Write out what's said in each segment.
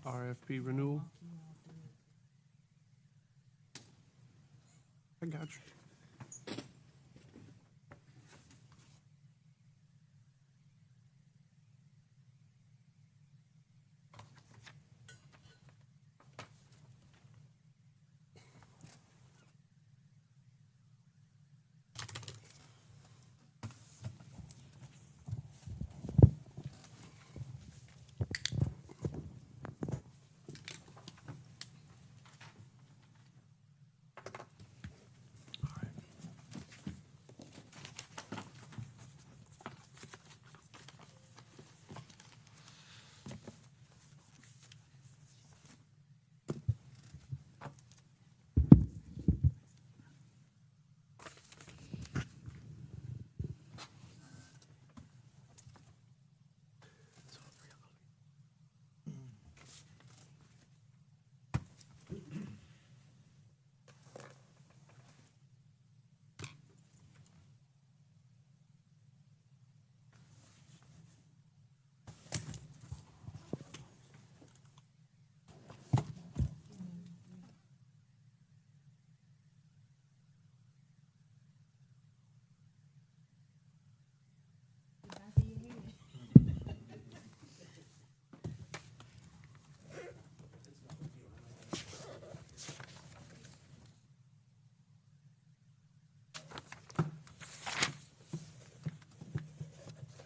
RFP renewal. I got you.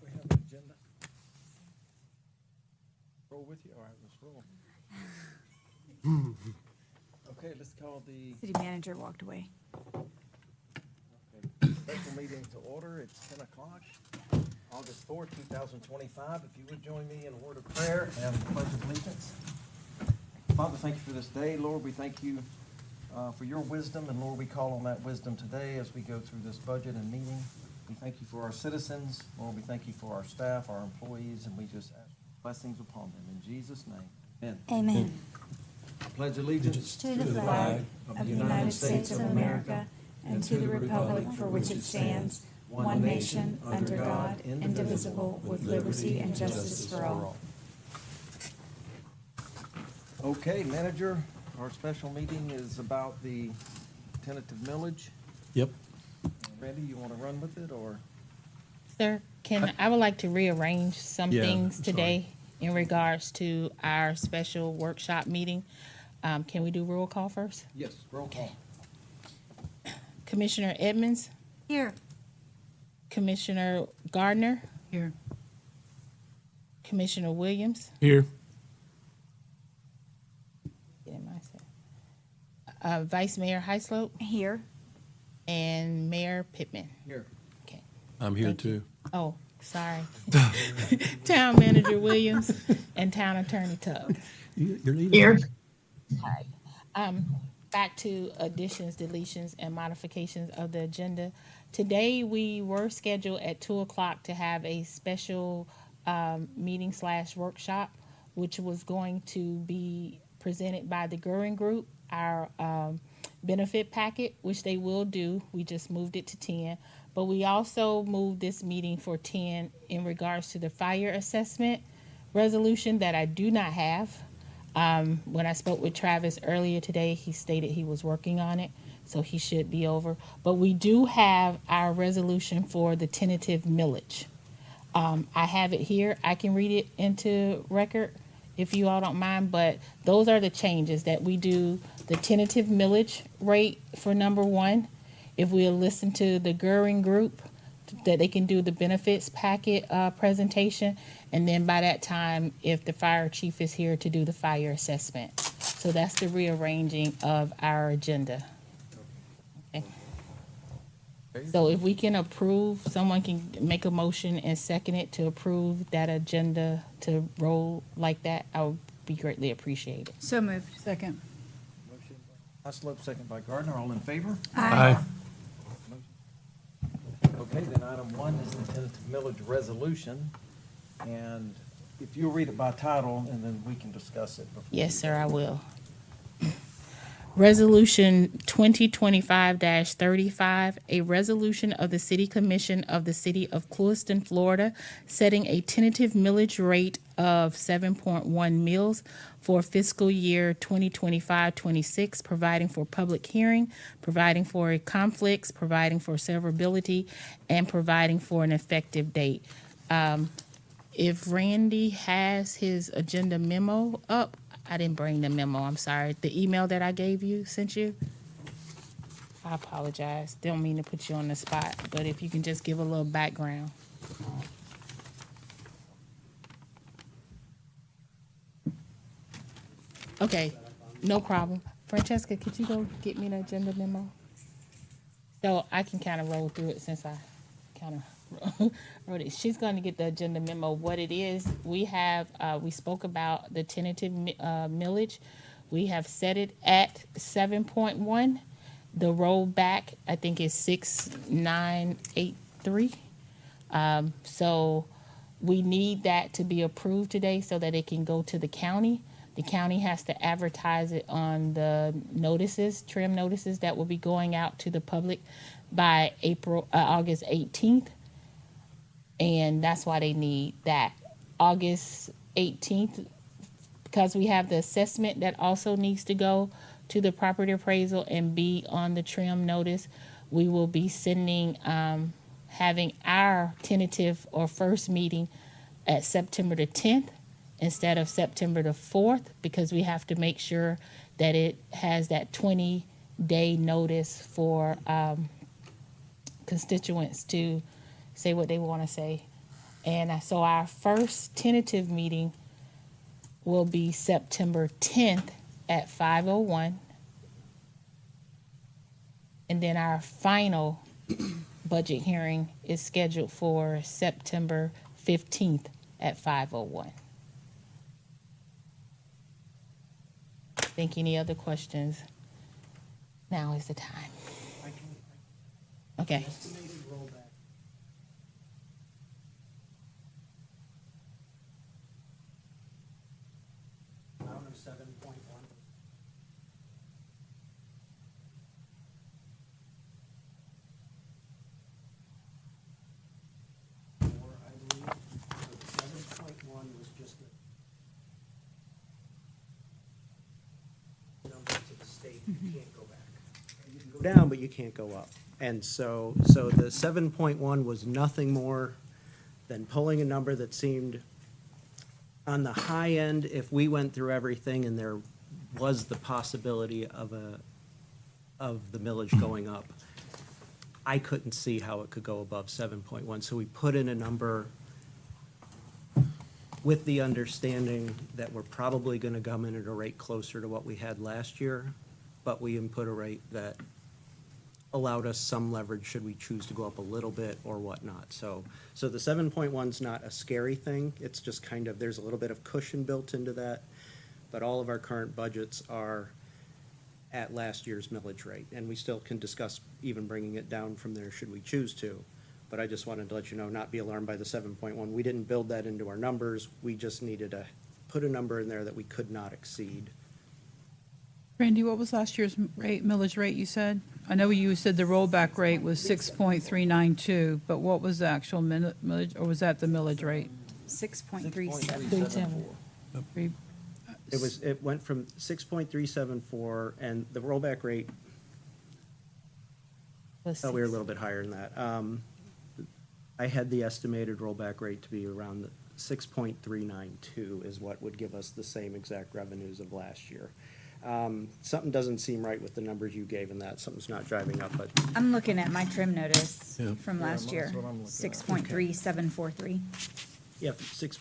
We have an agenda. Roll with you? All right, let's roll. Okay, let's call the City manager walked away. special meeting to order. It's 10 o'clock, August 4th, 2025. If you would join me in a word of prayer and pledge of allegiance. Father, thank you for this day. Lord, we thank you for your wisdom, and Lord, we call on that wisdom today as we go through this budget and meeting. We thank you for our citizens. Lord, we thank you for our staff, our employees, and we just ask blessings upon them. In Jesus' name, amen. Amen. Pledge allegiance To the flag of the United States of America and to the republic for which it stands, one nation, under God, indivisible, with liberty and justice for all. Okay, manager, our special meeting is about the tentative millage. Yep. Randy, you want to run with it, or? Sir, I would like to rearrange some Yeah, things I'm today in regards to our special workshop meeting. Can we do roll call first? Yes, roll call. Commissioner Edmonds, Here. Commissioner Gardner, Here. Commissioner Williams, Here. Vice Mayor Heislope, Here. and Mayor Pittman. Here. Okay. I'm here Thank you. too. Oh, sorry. Town Manager Williams and Town Attorney Tug. You're leaving. Here. Back to additions, deletions, and modifications of the agenda. Today, we were scheduled at 2:00 to have a special meeting / workshop, which was going to be presented by the Goering Group, our benefit packet, which they will do. We just moved it to 10. But we also moved this meeting for 10 in regards to the fire assessment resolution that I do not have. When I spoke with Travis earlier today, he stated he was working on it, so he should be over. But we do have our resolution for the tentative millage. I have it here. I can read it into record if you all don't mind, but those are the changes that we do. The tentative millage rate for number one, if we'll listen to the Goering Group, that they can do the benefits packet presentation, and then by that time, if the fire chief is here to do the fire assessment. So that's the rearranging of our agenda. Okay. So if we can approve, someone can make a motion and second it to approve that agenda to roll like that, I would be greatly appreciated. So moved. Second. Motion by Heislope, second by Gardner. All in favor? Aye. Okay, then item 1 is the tentative millage resolution. And if you'll read it by title, and then we can discuss it before. Yes, sir, I will. Resolution 2025-35, a resolution of the City Commission of the City of Clewiston, Florida, setting a tentative millage rate of 7.1 mills for fiscal year 2025-26, providing for public hearing, providing for conflicts, providing for severability, and providing for an effective date. If Randy has his agenda memo up, I didn't bring the memo, I'm sorry. The email that I gave you, sent you? I apologize. Don't mean to put you on the spot, but if you can just give a little background. Okay, no problem. Francesca, could you go get me the agenda memo? So I can kind of roll through it since I kind of wrote it. She's going to get the agenda memo. What it is, we have, we spoke about the tentative millage. We have set it at 7.1. The rollback, I think, is 6,983. So we need that to be approved today so that it can go to the county. The county has to advertise it on the notices, trim notices that will be going out to the public by August 18th. And that's why they need that. August 18th, because we have the assessment that also needs to go to the property appraisal and be on the trim notice. We will be sending, having our tentative or first meeting at September the 10th instead of September the 4th, because we have to make sure that it has that 20-day notice for constituents to say what they want to say. And so our first tentative meeting will be September 10th at 5:01. And then our final budget hearing is scheduled for September 15th at 5:01. Think any other questions? Now is the time. Okay. Estimated rollback. Amount of 7.1. I believe. So the 7.1 was just a number to the state. You can't go back. You can go down, but you can't go up. And so the 7.1 was nothing more than pulling a number that seemed on the high end if we went through everything and there was the possibility of the millage going up. I couldn't see how it could go above 7.1. So we put in a number with the understanding that we're probably going to come in at a rate closer to what we had last year, but we input a rate that allowed us some leverage should we choose to go up a little bit or whatnot. So the 7.1's not a scary thing. It's just kind of, there's a little bit of cushion built into that. But all of our current budgets are at last year's millage rate. And we still can discuss even bringing it down from there should we choose to. But I just wanted to let you know, not be alarmed by the 7.1. We didn't build that into our numbers. We just needed to put a number in there that we could not exceed. Randy, what was last year's rate, millage rate you said? I know you said the rollback rate was 6.392, but what was the actual millage, or was that the millage rate? 6.37. Three- It went from 6.374, and the rollback rate, I thought we were a little bit higher than that. I had the estimated rollback rate to be around 6.392 is what would give us the same exact revenues of last year. Something doesn't seem right with the numbers you gave in that. Something's not driving up, but I'm looking at my trim notice Yeah. from Yeah, last year, that's what I'm looking at. 6.3743. yeah, six,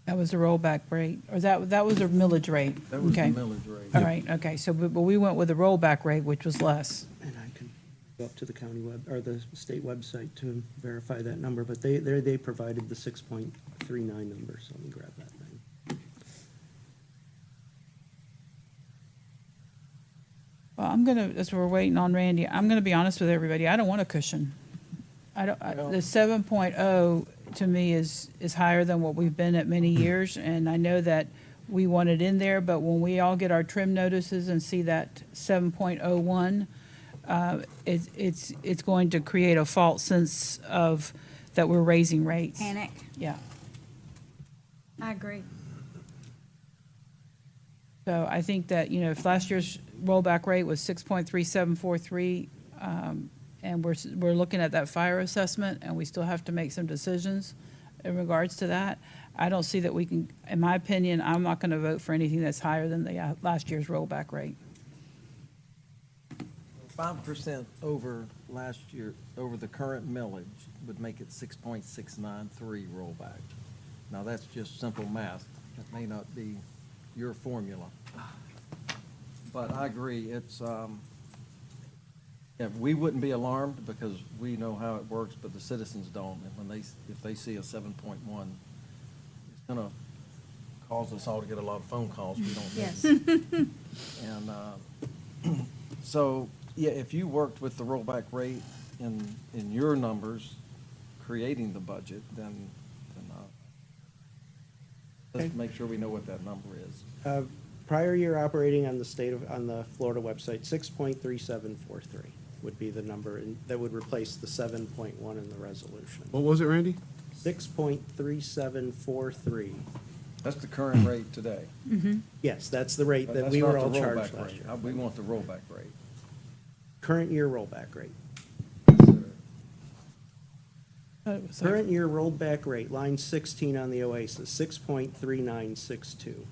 That was the rollback rate, or that was a millage rate? That was the Okay. millage rate. All right, okay, so, but we went with the rollback rate, which was less. and I can go up to the county web, or the state website to verify that number, but they provided the 6.39 number, so let me grab that thing. Well, I'm gonna, as we're waiting on Randy, I'm gonna be honest with everybody, I don't want a cushion. The 7.0 to me is higher than what we've been at many years, and I know that we want it in there, but when we all get our trim notices and see that 7.01, it's going to create a false sense of that we're raising rates. Panic. Yeah. I agree. So I think that, if last year's rollback rate was 6.3743, and we're looking at that fire assessment, and we still have to make some decisions in regards to that, I don't see that we can, in my opinion, I'm not going to vote for anything that's higher than the last year's rollback rate. 5% over last year, over the current millage, would make it 6.693 rollback. Now, that's just simple math. That may not be your formula. But I agree, it's, yeah, we wouldn't be alarmed because we know how it works, but the citizens don't. And when if they see a 7.1, it's gonna cause us all to get a lot of phone calls we don't need. Yes. And, so, yeah, if you worked with the rollback rate in your numbers, creating the budget, then let's Okay. make sure we know what that number is. Prior year operating on the Florida website, 6.3743 would be the number, and that would replace the 7.1 in the resolution. What was it, Randy? 6.3743. That's the current rate today. Yes, that's the rate But that that's we were not all the charged rollback last rate. year. We want the rollback rate. Current year rollback rate. Current year rollback rate, line 16 on the OASIS, 6.3962.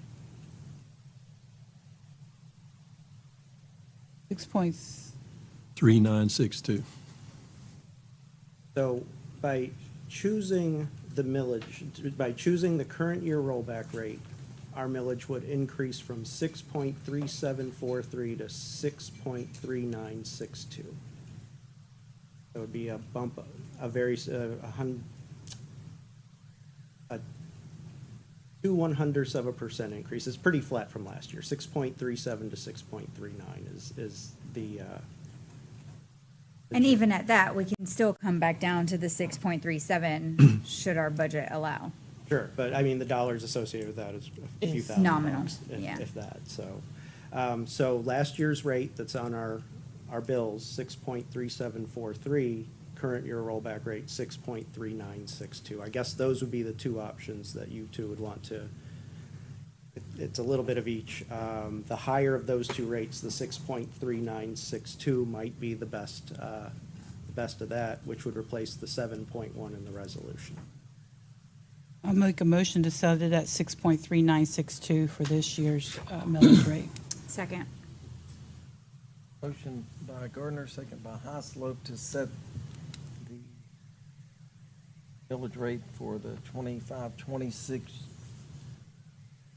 3962. So by choosing the millage, by choosing the current year rollback rate, our millage would increase from 6.3743 to 6.3962. That would be a bump, a very, a 0.02% increase. It's pretty flat from last year. 6.37 to 6.39 is the. And even at that, we can still come back down to the 6.37 should our budget allow. Sure, but I mean, the dollars associated with that is a few It's thousand nominal, bucks, yeah. if that, so. So last year's rate that's on our bills, 6.3743, current year rollback rate, 6.3962. I guess those would be the two options that you two would want to, it's a little bit of each. The higher of those two rates, the 6.3962 might be the best of that, which would replace the 7.1 in the resolution. I'll make a motion to set it at 6.3962 for this year's millage rate. Second. Motion by Gardner, second by Highslope to set the millage rate for the 25-26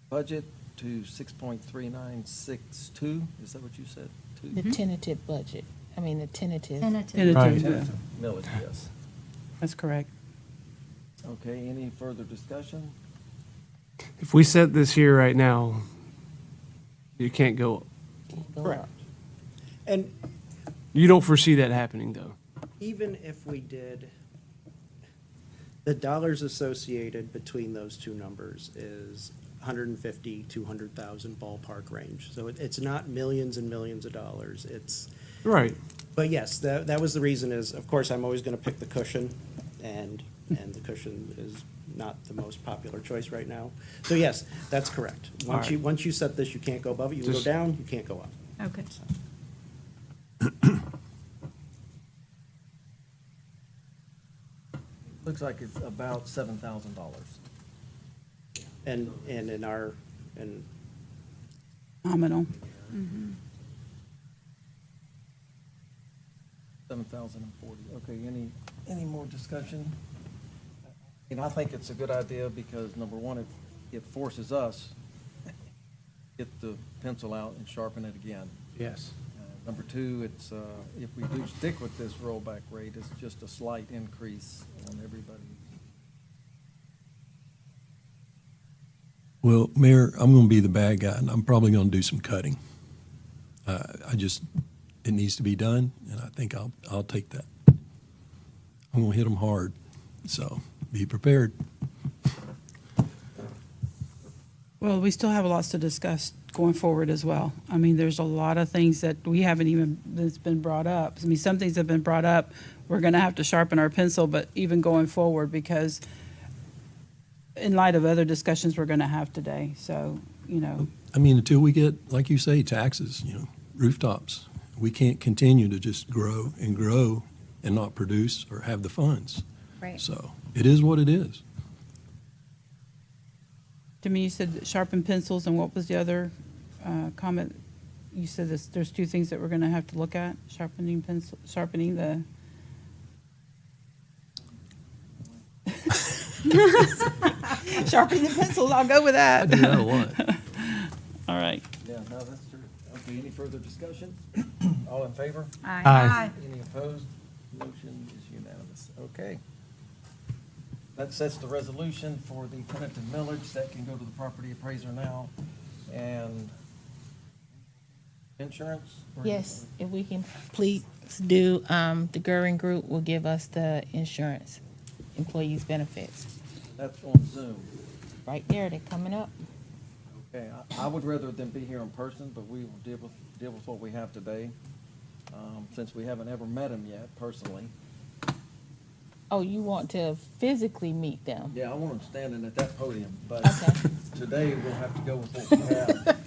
budget to 6.3962. Is that what you said? The tentative budget, the tentative. Tentative, Right. yeah, Millage, yes. that's correct. Okay, any further discussion? If we set this here right now, you can't go. Go Correct. up. And You don't foresee that happening, though. even if we did, the dollars associated between those two numbers is 150, 200,000 ballpark range. So it's not millions and millions of dollars. It's, Right. but yes, that was the reason is, of course, I'm always going to pick the cushion, and the cushion is not the most popular choice right now. So yes, that's correct. All right. Once you set this, you can't go above it. You can go Just- down, you can't go up. Okay. Looks like it's about $7,000. And in our, and Nominal. 7,040. Okay, any more discussion? And I think it's a good idea because, number one, it forces us to get the pencil out and sharpen it again. yes. Number two, it's, if we do stick with this rollback rate, it's just a slight increase on everybody. Well, Mayor, I'm going to be the bad guy, and I'm probably going to do some cutting. It needs to be done, and I think I'll take that. I'm going to hit them hard, so be prepared. Well, we still have lots to discuss going forward as well. I mean, there's a lot of things that we haven't even, that's been brought up. I mean, some things have been brought up. We're going to have to sharpen our pencil, but even going forward, because in light of other discussions we're going to have today. So, you know, I mean, until we get, like you say, taxes, rooftops, we can't continue to just grow and not produce or have the funds. Right. So it is what it is. to me, you said sharpen pencils, and what was the other comment? You said there's two things that we're going to have to look at, sharpening the. Sharpening the pencils, I'll go with I that. do that a lot. All right. Yeah, no, that's true. Okay, any further discussion? All in favor? Aye. Any opposed? Motion is unanimous. Okay. That sets the resolution for the tentative millage. That can go to the property appraiser now. And insurance? Yes, if we can please do, the Goering Group will give us the insurance, employees' benefits. That's on Zoom. Right there, they're coming up. Okay, I would rather than be here in person, but we will deal with what we have today, since we haven't ever met them yet personally. Oh, you want to physically meet them? Yeah, I want them standing at that podium, but Okay. today we'll have to go with what we have.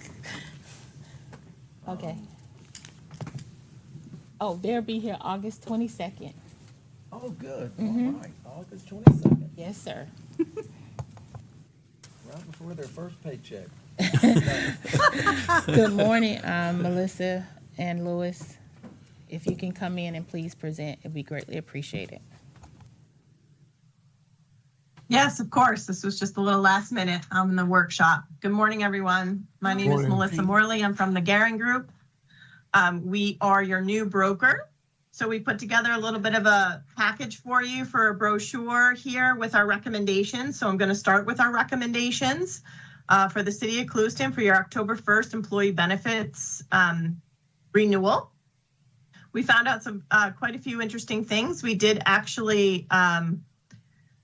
Okay. Oh, they'll be here August 22nd. Oh, good. Mhm. All right, August 22nd, Yes, sir. right before their first paycheck. Good morning, Melissa and Louis. If you can come in and please present, it'd be greatly appreciated. Yes, of course. This was just a little last minute in the workshop. Good morning, everyone. My name is Morning. Melissa Morley. I'm from the Goering Group. We are your new broker. So we put together a little bit of a package for you for a brochure here with our recommendations. So I'm going to start with our recommendations for the city of Clewiston for your October 1st employee benefits renewal. We found out some quite a few interesting things. We did actually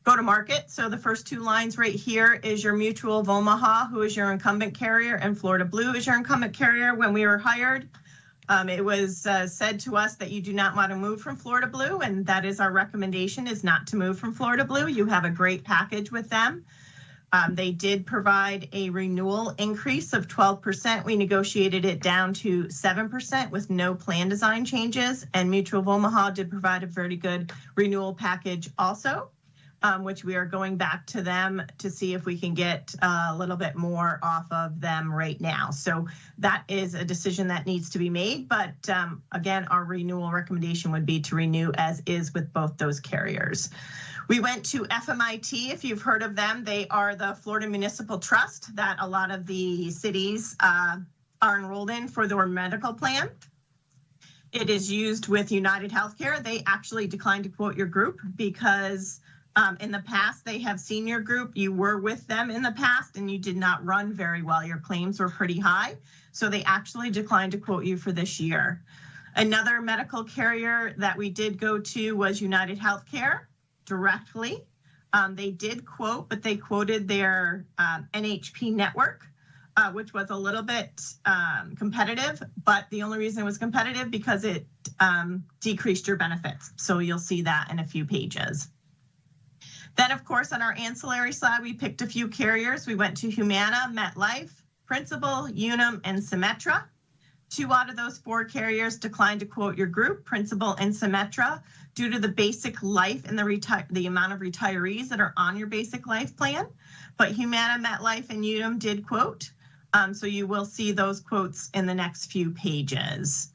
go to market. So the first two lines right here is your Mutual of Omaha, who is your incumbent carrier, and Florida Blue is your incumbent carrier. When we were hired, it was said to us that you do not want to move from Florida Blue, and that is our recommendation, is not to move from Florida Blue. You have a great package with them. They did provide a renewal increase of 12%. We negotiated it down to 7% with no plan design changes, and Mutual of Omaha did provide a very good renewal package also. Which we are going back to them to see if we can get a little bit more off of them right now. So that is a decision that needs to be made. But again, our renewal recommendation would be to renew as is with both those carriers. We went to FMIT, if you've heard of them. They are the Florida Municipal Trust that a lot of the cities are enrolled in for their medical plan. It is used with United Healthcare. They actually declined to quote your group because in the past, they have senior group. You were with them in the past and you did not run very well. Your claims were pretty high. So they actually declined to quote you for this year. Another medical carrier that we did go to was United Healthcare directly. They did quote, but they quoted their NHP network, which was a little bit competitive. But the only reason it was competitive because it decreased your benefits. So you'll see that in a few pages. Then, of course, on our ancillary side, we picked a few carriers. We went to Humana, MetLife, Principal, Unum, and Symetra. 2 out of those 4 carriers declined to quote your group, Principal and Symetra, due to the basic life and the amount of retirees that are on your basic life plan. But Humana, MetLife, and Unum did quote. So you will see those quotes in the next few pages.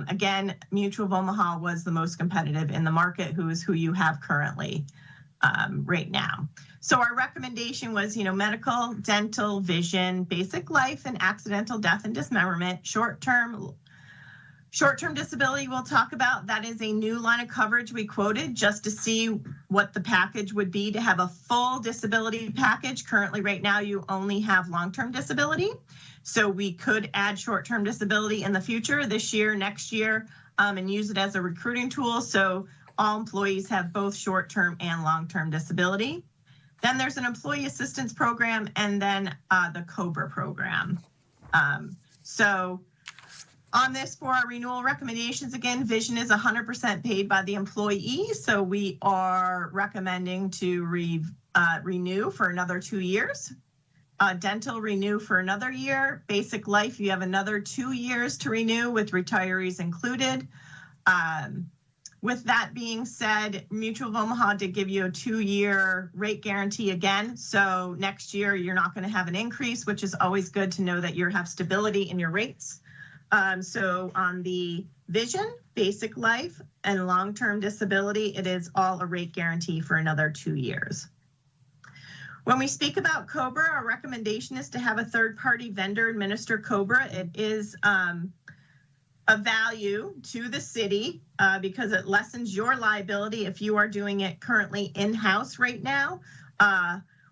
Again, Mutual of Omaha was the most competitive in the market, who is who you have currently. Right now. So our recommendation was, medical, dental, vision, basic life, and accidental death and dismemberment. Short-term disability we'll talk about. That is a new line of coverage we quoted just to see what the package would be to have a full disability package. Currently, right now, you only have long-term disability. So we could add short-term disability in the future, this year, next year, and use it as a recruiting tool. So all employees have both short-term and long-term disability. Then there's an employee assistance program, and then the COBRA program. So on this, for our renewal recommendations, again, vision is 100% paid by the employee. So we are recommending to renew for another 2 years. Dental, renew for another year. Basic life, you have another 2 years to renew with retirees included. With that being said, Mutual of Omaha did give you a 2-year rate guarantee again. So next year, you're not going to have an increase, which is always good to know that you have stability in your rates. So on the vision, basic life, and long-term disability, it is all a rate guarantee for another 2 years. When we speak about COBRA, our recommendation is to have a third-party vendor administer COBRA. It is a value to the city because it lessens your liability if you are doing it currently in-house right now.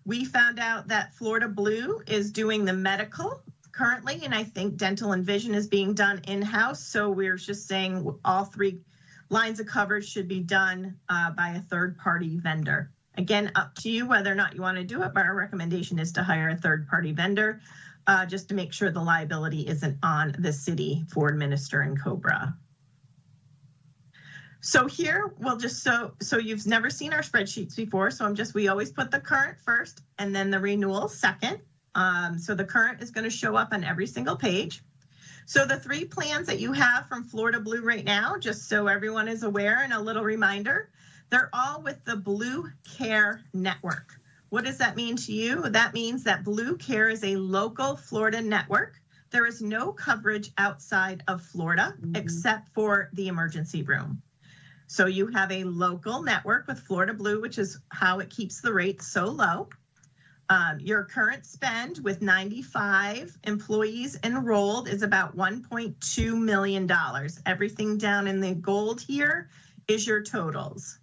We found out that Florida Blue is doing the medical currently, and I think dental and vision is being done in-house. So we're just saying all 3 lines of coverage should be done by a third-party vendor. Again, up to you whether or not you want to do it, but our recommendation is to hire a third-party vendor just to make sure the liability isn't on the city for administering COBRA. So here, we'll just, so you've never seen our spreadsheets before, so we always put the current first and then the renewal second. So the current is going to show up on every single page. So the 3 plans that you have from Florida Blue right now, just so everyone is aware and a little reminder, they're all with the Blue Care Network. What does that mean to you? That means that Blue Care is a local Florida network. There is no coverage outside of Florida except for the emergency room. So you have a local network with Florida Blue, which is how it keeps the rates so low. Your current spend with 95 employees enrolled is about $1.2 million. Everything down in the gold here is your totals.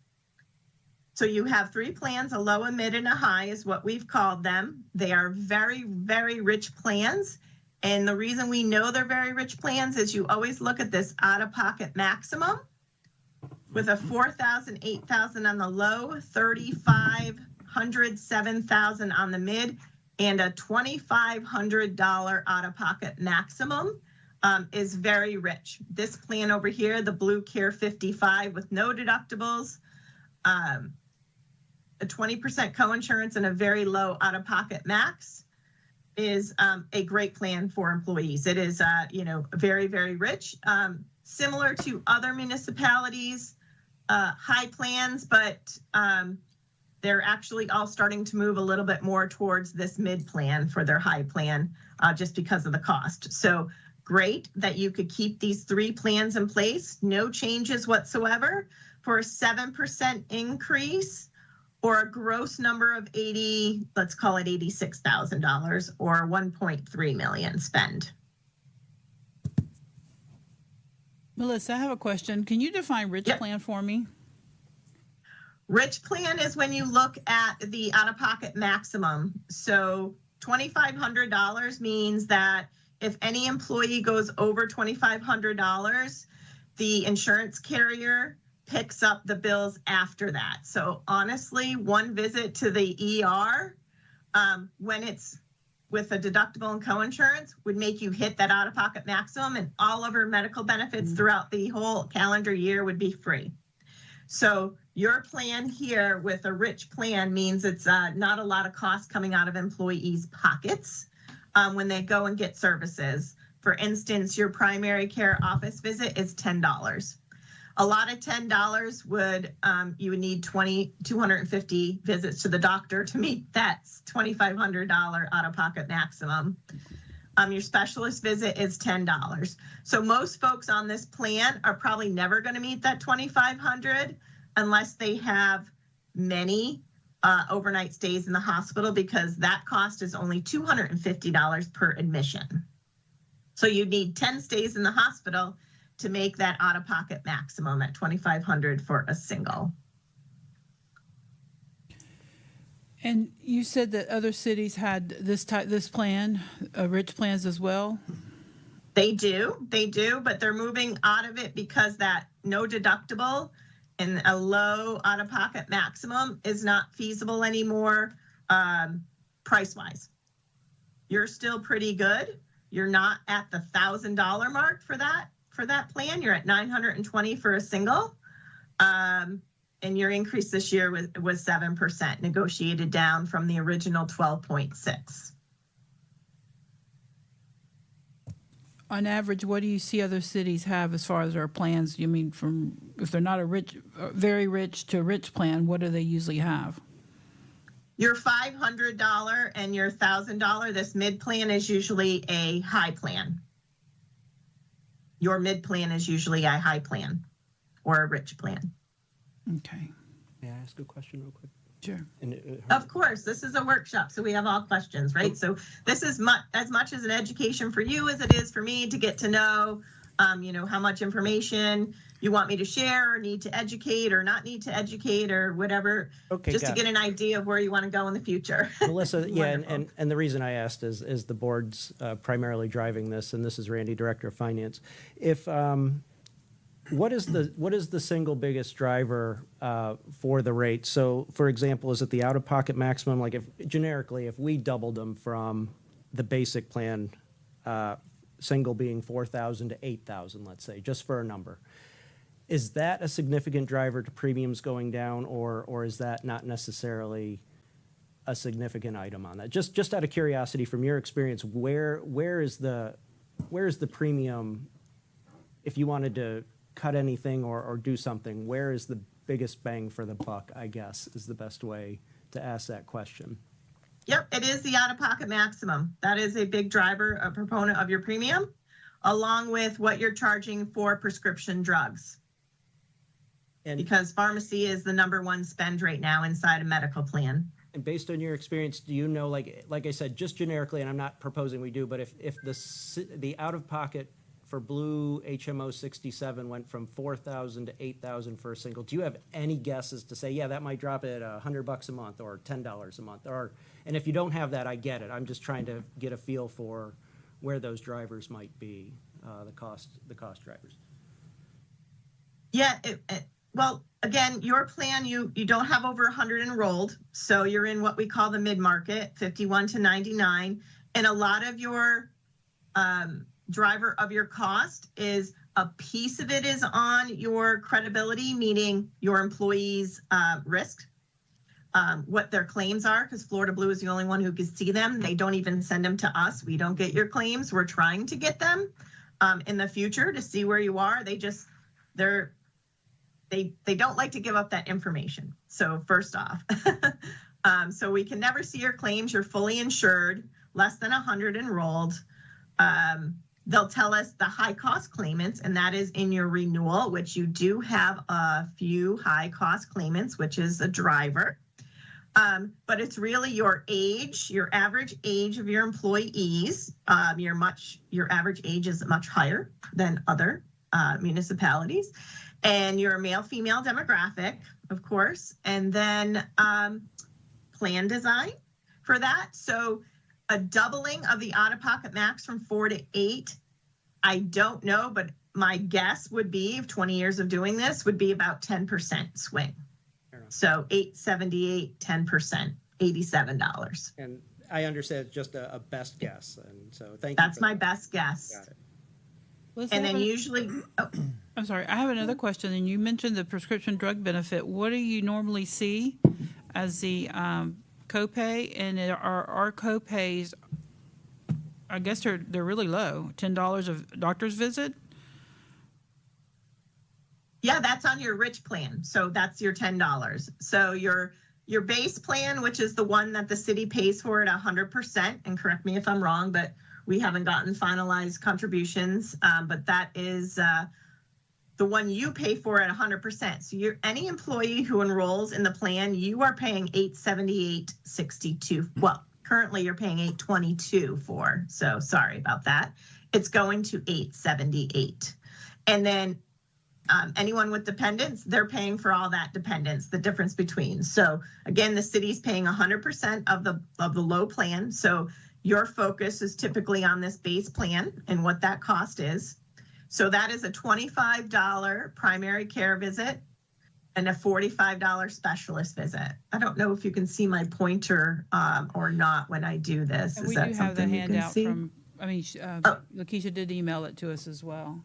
So you have 3 plans, a low, a mid, and a high is what we've called them. They are very, very rich plans. And the reason we know they're very rich plans is you always look at this out-of-pocket maximum with a $4,000, $8,000 on the low, $3,500, $7,000 on the mid, and a $2,500 out-of-pocket maximum is very rich. This plan over here, the Blue Care 55 with no deductibles, a 20% coinsurance and a very low out-of-pocket max is a great plan for employees. It is, very, very rich. Similar to other municipalities, high plans, but they're actually all starting to move a little bit more towards this mid plan for their high plan, just because of the cost. So great that you could keep these 3 plans in place, no changes whatsoever for a 7% increase or a gross number of let's call it $86,000 or 1.3 million spend. Melissa, I have a question. Can you define rich plan for me? Rich plan is when you look at the out-of-pocket maximum. So $2,500 means that if any employee goes over $2,500, the insurance carrier picks up the bills after that. So honestly, one visit to the ER, when it's with a deductible and coinsurance, would make you hit that out-of-pocket maximum, and all of our medical benefits throughout the whole calendar year would be free. So your plan here with a rich plan means it's not a lot of cost coming out of employees' pockets when they go and get services. For instance, your primary care office visit is $10. A lot of $10 would, you would need 250 visits to the doctor to meet that $2,500 out-of-pocket maximum. Your specialist visit is $10. So most folks on this plan are probably never going to meet that $2,500 unless they have many overnight stays in the hospital, because that cost is only $250 per admission. So you need 10 stays in the hospital to make that out-of-pocket maximum at $2,500 for a single. And you said that other cities had this plan, rich plans as well? They do, but they're moving out of it because that no deductible and a low out-of-pocket maximum is not feasible anymore price-wise. You're still pretty good. You're not at the $1,000 mark for that plan. You're at $920 for a single. And your increase this year was 7%, negotiated down from the original 12.6. On average, what do you see other cities have as far as their plans? You mean from, if they're not a rich, very rich to rich plan, what do they usually have? Your $500 and your $1,000, this mid plan is usually a high plan. Your mid plan is usually a high plan or a rich plan. Okay, May I ask a question real quick? sure. And Of course, this is a workshop, so we have all questions, right? So this is as much as an education for you as it is for me to get to know, how much information you want me to share or need to educate or not need to educate or whatever, Okay, just to got get an idea of where you want to go in the future. Melissa, yeah, Wonderful. and the reason I asked is the board's primarily driving this, and this is Randy, Director of Finance. If what is the single biggest driver for the rate? So, for example, is it the out-of-pocket maximum? Like, if generically, if we doubled them from the basic plan, single being 4,000 to 8,000, let's say, just for a number, is that a significant driver to premiums going down, or is that not necessarily a significant item on that? Just out of curiosity, from your experience, where is the premium, if you wanted to cut anything or do something, where is the biggest bang for the buck, I guess, is the best way to ask that question. Yep, it is the out-of-pocket maximum. That is a big driver, a proponent of your premium, along with what you're charging for prescription drugs. And Because pharmacy is the #1 spend right now inside a medical plan. And based on your experience, do you know, like I said, just generically, and I'm not proposing we do, but if the out-of-pocket for blue HMO 67 went from 4,000 to 8,000 for a single, do you have any guesses to say, yeah, that might drop it $100 a month or $10 a month? And if you don't have that, I get it. I'm just trying to get a feel for where those drivers might be, the cost drivers. Yeah, well, again, your plan, you don't have over 100 enrolled, so you're in what we call the mid-market, 51 to 99, and a lot of your driver of your cost is a piece of it is on your credibility, meaning your employees' risk, what their claims are, because Florida Blue is the only one who can see them. They don't even send them to us. We don't get your claims. We're trying to get them in the future to see where you are. They don't like to give up that information. So first off, so we can never see your claims. You're fully insured, less than 100 enrolled. They'll tell us the high cost claimants, and that is in your renewal, which you do have a few high cost claimants, which is a driver. But it's really your age, your average age of your employees. Your average age is much higher than other municipalities. And your male-female demographic, of course, and then plan design for that. So a doubling of the out-of-pocket max from 4 to 8, I don't know, but my guess would be, of 20 years of doing this, would be about 10% swing. So $878, 10%, $87. And I understand it's just a best guess, and so thank you. That's my best guess. Got it. And then usually, I'm sorry, I have another question, and you mentioned the prescription drug benefit. What do you normally see as the copay, and are our copays, I guess they're really low, $10 of doctor's visit? yeah, that's on your rich plan. So that's your $10. So your base plan, which is the one that the city pays for at 100%, and correct me if I'm wrong, but we haven't gotten finalized contributions, but that is the one you pay for at 100%. So any employee who enrolls in the plan, you are paying $878.62. Well, currently you're paying $822 for. So sorry about that. It's going to $878. And then anyone with dependents, they're paying for all that dependents, the difference between. So again, the city's paying 100% of the low plan. So your focus is typically on this base plan and what that cost is. So that is a $25 primary care visit and a $45 specialist visit. I don't know if you can see my pointer or not when I do this. And Is we that do have the something you can handout see? from, Oh. Lakeisha did email it to us as well.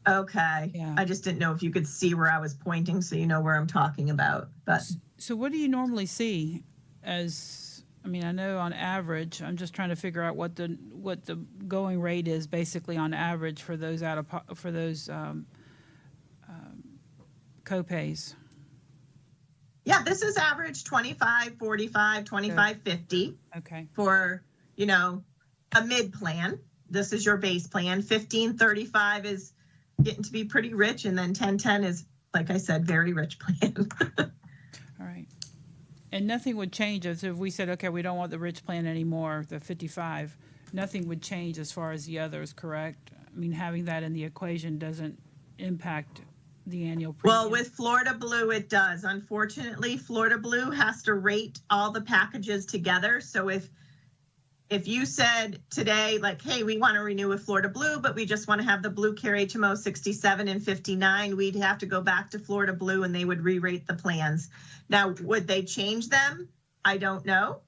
Okay. Yeah. I just didn't know if you could see where I was pointing so you know where I'm talking about. But So what do you normally see as, I know on average, I'm just trying to figure out what the going rate is basically on average for those co-pays. yeah, this is average 25, 45, 25, 50 Okay, for, a mid plan. This is your base plan. 1535 is getting to be pretty rich. And then 1010 is, like I said, very rich plan. all right. And nothing would change if we said, okay, we don't want the rich plan anymore, the 55, nothing would change as far as the others, correct? Having that in the equation doesn't impact the annual premium. Well, with Florida Blue, it does. Unfortunately, Florida Blue has to rate all the packages together. So if you said today, like, hey, we want to renew with Florida Blue, but we just want to have the Blue Care HMO 67 and 59, we'd have to go back to Florida Blue and they would re-rate the plans. Now, would they change them? I don't know.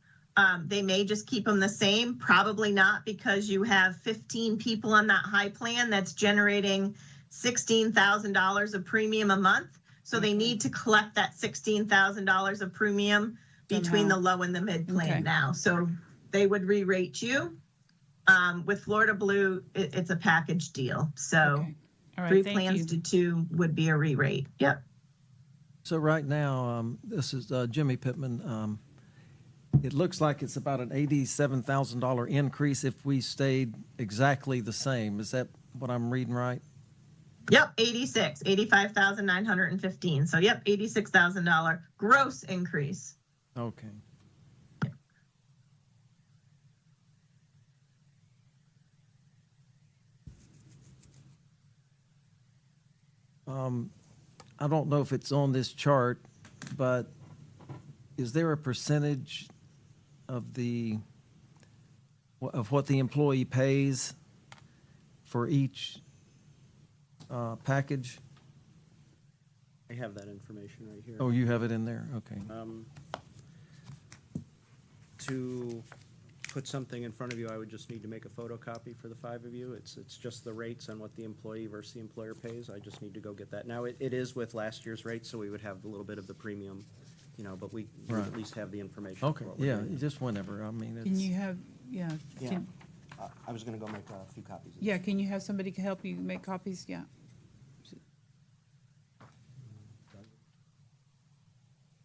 They may just keep them the same. Probably not, because you have 15 people on that high plan that's generating $16,000 of premium a month. So they need to collect that $16,000 of premium between the low and the mid plan Okay. now. So they would re-rate you. With Florida Blue, it's a package deal. So Okay. All right, 3 thank plans you. to 2 would be a re-rate. Yep. So right now, this is Jimmy Pittman. It looks like it's about an $87,000 increase if we stayed exactly the same. Is that what I'm reading right? Yep, 85,915. So yep, $86,000 gross increase. Okay. I don't know if it's on this chart, but is there a percentage of what the employee pays for each package? I have that information right here. Oh, you have it in there? Okay. To put something in front of you, I would just need to make a photocopy for the 5 of you. It's just the rates on what the employee versus the employer pays. I just need to go get that. Now, it is with last year's rates, so we would have a little bit of the premium, but we would Right. at least have the information. for Okay, what we're yeah, doing. just whenever. I mean, Can you it's, have, yeah, Yeah. can, I was gonna go make a few copies. of yeah, this. can you have somebody help you make copies? Yeah.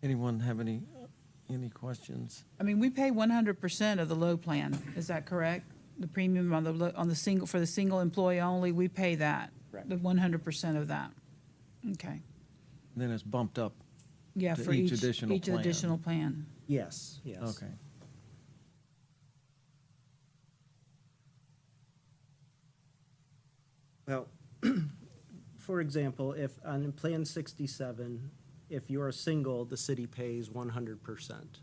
anyone have any questions? We pay 100% of the low plan. Is that correct? The premium on the single, for the single employee only, we pay that. Correct. The 100% of that. Okay. Then it's bumped up. Yeah, To for each each additional plan. additional plan. Yes, yes. Okay. Well, for example, if on Plan 67, if you're a single, the city pays 100%.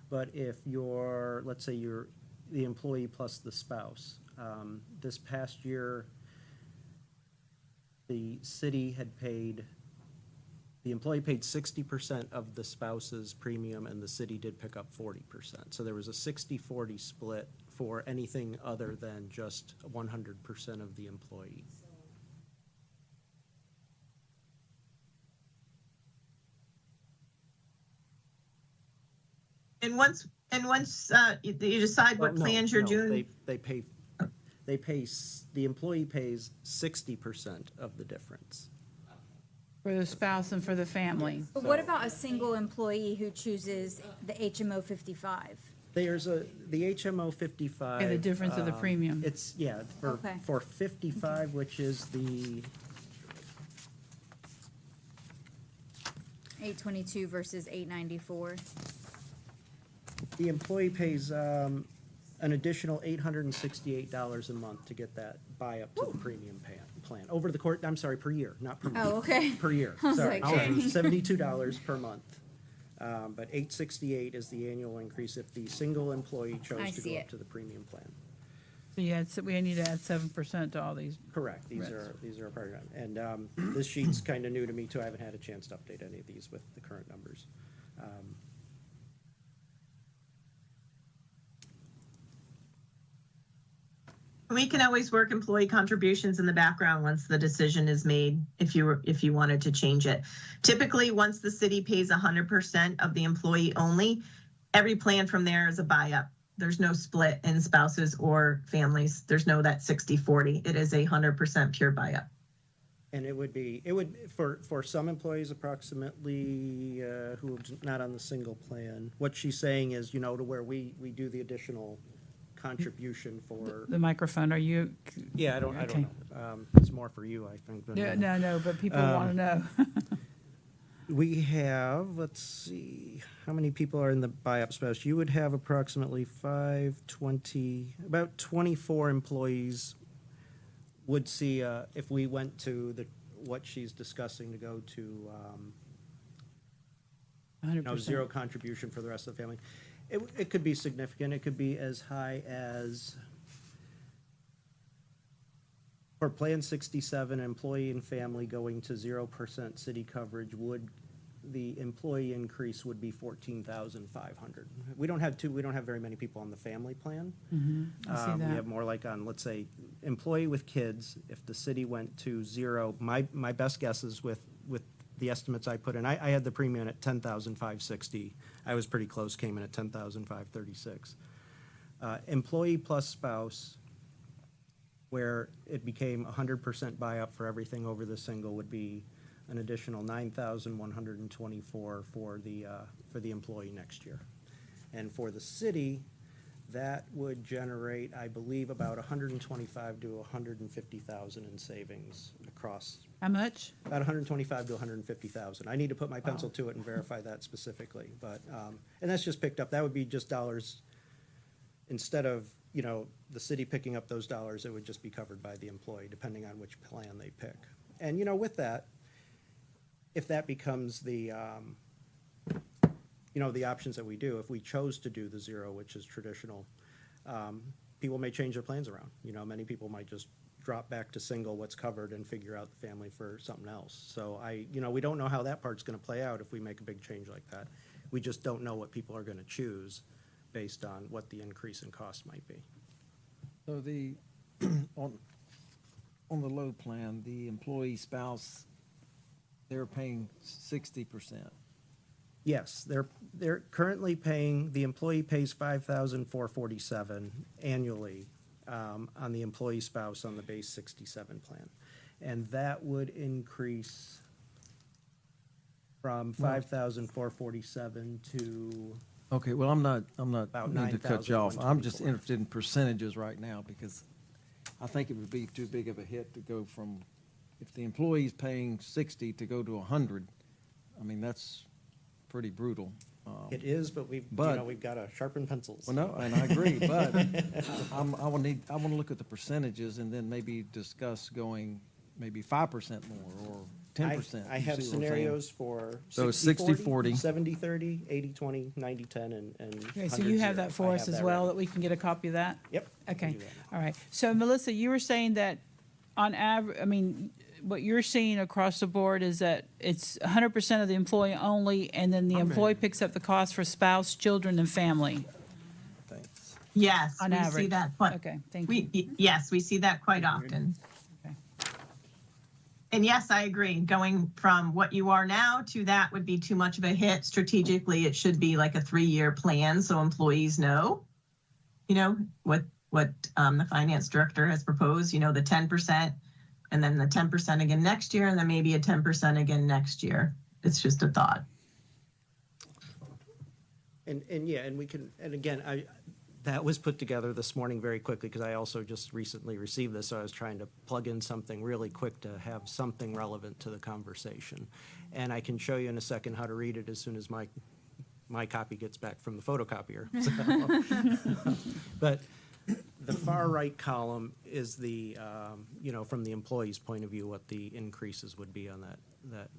But if you're, let's say you're the employee plus the spouse, this past year, the city had paid, the employee paid 60% of the spouse's premium, and the city did pick up 40%. So there was a 60-40 split for anything other than just 100% of the employee. And once you decide what Well, no, plans you're no, doing, the employee pays 60% of the difference. For the spouse and for the family. But what about a single employee who chooses the HMO 55? There's the HMO 55. Yeah, the difference of the premium. It's, Okay. for 55, which is the, 822 versus 894. the employee pays an additional $868 a month to get that buy up to the premium plan. Over the course, I'm sorry, per year, not per month. Oh, okay. Per year, I was sorry. like, dang. $72 per month. But $868 is the annual increase if the single employee I chose to see go up it. to the premium plan. So we need to add 7% to all these. Correct, these Right. are a part of it. And this sheet's kind of new to me too, I haven't had a chance to update any of these with the current numbers. We can always work employee contributions in the background once the decision is made, if you wanted to change it. Typically, once the city pays 100% of the employee only, every plan from there is a buy-up. There's no split in spouses or families. There's no that 60-40. It is 100% pure buy-up. And it would, for some employees approximately, who are not on the single plan, what she's saying is, to where we do the additional contribution for, The microphone, are you? yeah, I don't Okay. know. It's more for you, I think. than- Yeah, no, but people want to know. We have, let's see, how many people are in the buy-up spouse? You would have approximately about 24 employees would see, if we went to what she's discussing to go to, 100%. zero contribution for the rest of the family. It could be significant. It could be as high as, for Plan 67, employee and family going to 0% city coverage the employee increase would be 14,500. We don't have very many people on the family plan. I see We that. have more like on, let's say, employee with kids. If the city went to zero, my best guess is with the estimates I put in, I had the premium at 10,560. I was pretty close, came in at 10,536. Employee plus spouse, where it became 100% buy-up for everything over the single, would be an additional 9,124 for the employee next year. And for the city, that would generate, I believe, about 125 to 150,000 in savings across, How much? about 125 to 150,000. I need to put my pencil to it and verify that specifically, but, and that's just picked up. That would be just dollars, instead of, the city picking up those dollars, it would just be covered by the employee, depending on which plan they pick. And, with that, if that becomes the options that we do, if we chose to do the zero, which is traditional, people may change their plans around. Many people might just drop back to single, what's covered, and figure out the family for something else. So we don't know how that part's gonna play out if we make a big change like that. We just don't know what people are gonna choose based on what the increase in cost might be. So on the load plan, the employee spouse, they're paying 60%. Yes, they're currently paying, the employee pays $5,447 annually on the employee spouse on the base 67 plan. And that would increase from 5,447 to, Okay, well, I'm not About meaning to cut you off. I'm just 9,124. interested in percentages right now because I think it would be too big of a hit to go from, if the employee's paying 60 to go to 100, I mean, that's pretty brutal. it is, but we've got to sharpen pencils. Well, no, and I agree, but I want to look at the percentages and then maybe discuss going maybe 5% more or 10%. I You have see what I'm saying? scenarios for So it's 60/40, 60/40. 70/30, 80/20, 90/10, and Okay, so you have 100/0. that for I us have as that well, ready. that we can get a copy of that? Yep. I can Okay, do that. all right. So Melissa, you were saying that on average, what you're seeing across the board is that it's 100% of the employee only, and then the employee picks up the cost for spouse, children, and family. Thanks. Yes, On we see average. that. Quite, Okay, thank you. yes, we see that quite often. Okay. And yes, I agree. Going from what you are now to that would be too much of a hit. Strategically, it should be like a 3-year plan so employees know, what the finance director has proposed, the 10%, and then the 10% again next year, and then maybe a 10% again next year. It's just a thought. And we can, and again, that was put together this morning very quickly because I also just recently received this, so I was trying to plug in something really quick to have something relevant to the conversation. And I can show you in a second how to read it as soon as my copy gets back from the photocopier. So, but the far right column is the, from the employee's point of view, what the increases would be on that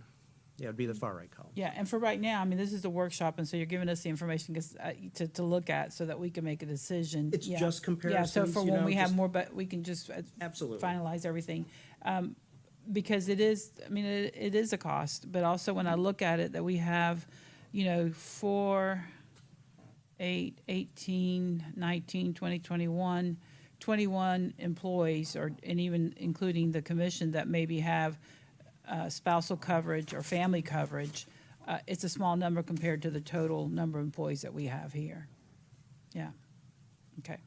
Yeah, it'd be the far right column. Yeah, and for right now, I mean, this is a workshop, and so you're giving us the information to look at so that we can make a decision. It's Yeah. just Yeah, so comparisons, for you when know, we have just- more, but we can just Absolutely. finalize everything. Because it is, I mean, it is a cost, but also when I look at it, that we have, 4, 8, 18, 19, 20, 21 employees, and even including the commission that maybe have spousal coverage or family coverage. It's a small number compared to the total number of employees that we have here. Yeah, okay.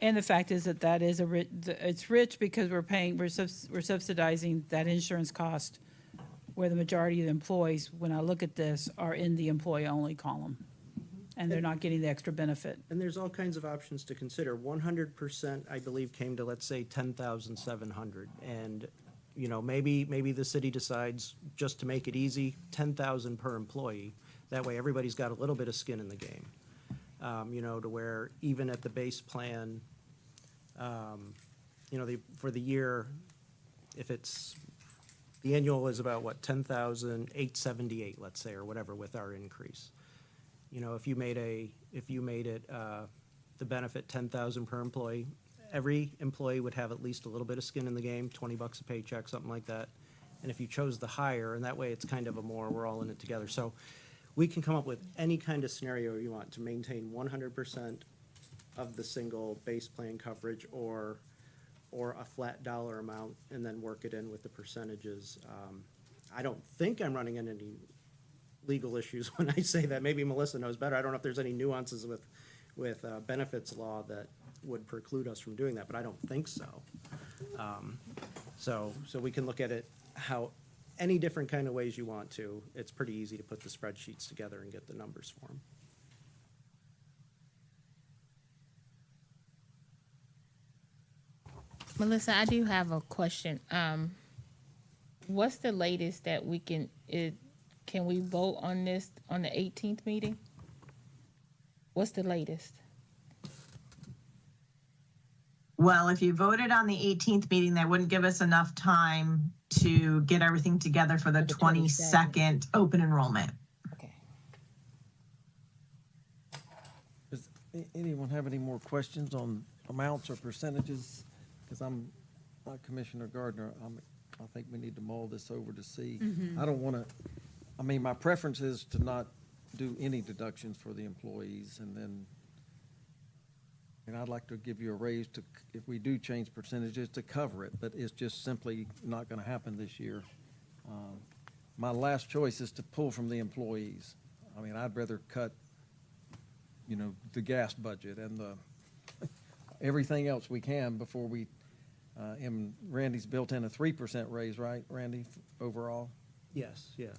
And the fact is that is it's rich because we're subsidizing that insurance cost where the majority of the employees, when I look at this, are in the employee-only column. And they're not getting the extra benefit. And there's all kinds of options to consider. 100%, I believe, came to, let's say, 10,700. And, maybe the city decides, just to make it easy, 10,000 per employee. That way, everybody's got a little bit of skin in the game. To where even at the base plan, for the year, if it's, the annual is about, what, 10,878, let's say, or whatever, with our increase. If you made it, the benefit 10,000 per employee, every employee would have at least a little bit of skin in the game, $20 a paycheck, something like that. And if you chose the higher, and that way it's kind of we're all in it together. So we can come up with any kind of scenario you want to maintain 100% of the single base plan coverage or a flat dollar amount and then work it in with the percentages. I don't think I'm running into any legal issues when I say that. Maybe Melissa knows better. I don't know if there's any nuances with benefits law that would preclude us from doing that, but I don't think so. So we can look at it how any different kind of ways you want to. It's pretty easy to put the spreadsheets together and get the numbers for them. Melissa, I do have a question. What's the latest that we can we vote on this on the 18th meeting? What's the latest? Well, if you voted on the 18th meeting, that wouldn't give us enough time to get everything together for the 22nd open enrollment. Okay. Does anyone have any more questions on amounts or percentages? Because I'm, like Commissioner Gardner, I think we need to mull this over to see. I don't want to, my preference is to not do any deductions for the employees, and I'd like to give you a raise to, if we do change percentages, to cover it, but it's just simply not going to happen this year. My last choice is to pull from the employees. I'd rather cut, the gas budget and the, everything else we can before we, and Randy's built in a 3% raise, right, Randy, overall? Yes, yeah.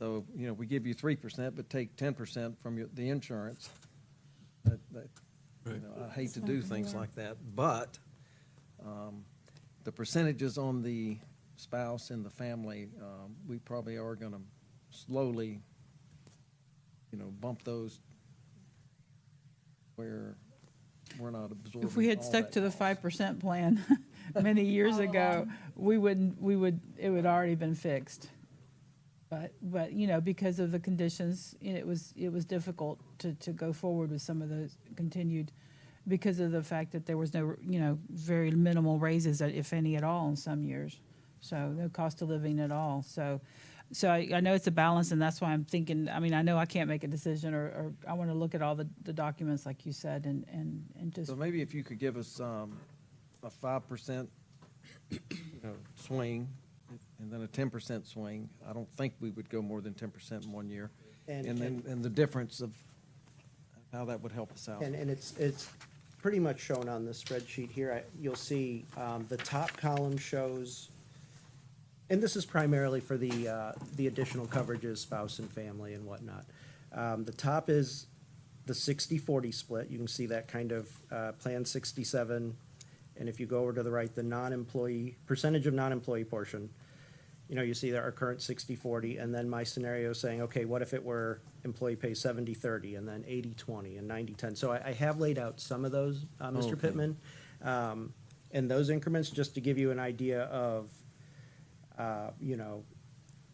So, we give you 3%, but take 10% from the insurance. Right. I hate to do things like that, but the percentages on the spouse and the family, we probably are going to slowly, bump those where we're not absorbing. If we had all stuck that to the cost. 5% plan many years ago, it would already been fixed. But because of the conditions, it was difficult to go forward with some of those continued, because of the fact that there was no, very minimal raises, if any at all, in some years. So no cost of living at all. So I know it's a balance, and that's why I'm thinking, I know I can't make a decision, or I want to look at all the documents, like you said, and just. So maybe if you could give us a 5% swing, and then a 10% swing. I don't think we would go more than 10% in 1 year. And the difference of how that would help us out. And it's pretty much shown on this spreadsheet here. You'll see the top column shows, and this is primarily for the additional coverages, spouse and family and whatnot. The top is the 60-40 split. You can see that kind of Plan 67. And if you go over to the right, the non-employee, percentage of non-employee portion, you see that our current 60-40, and then my scenario saying, okay, what if it were employee pay 70-30, and then 80-20, and 90-10? So I have laid out some of those, Mr. Okay. Pittman, and those increments, just to give you an idea of,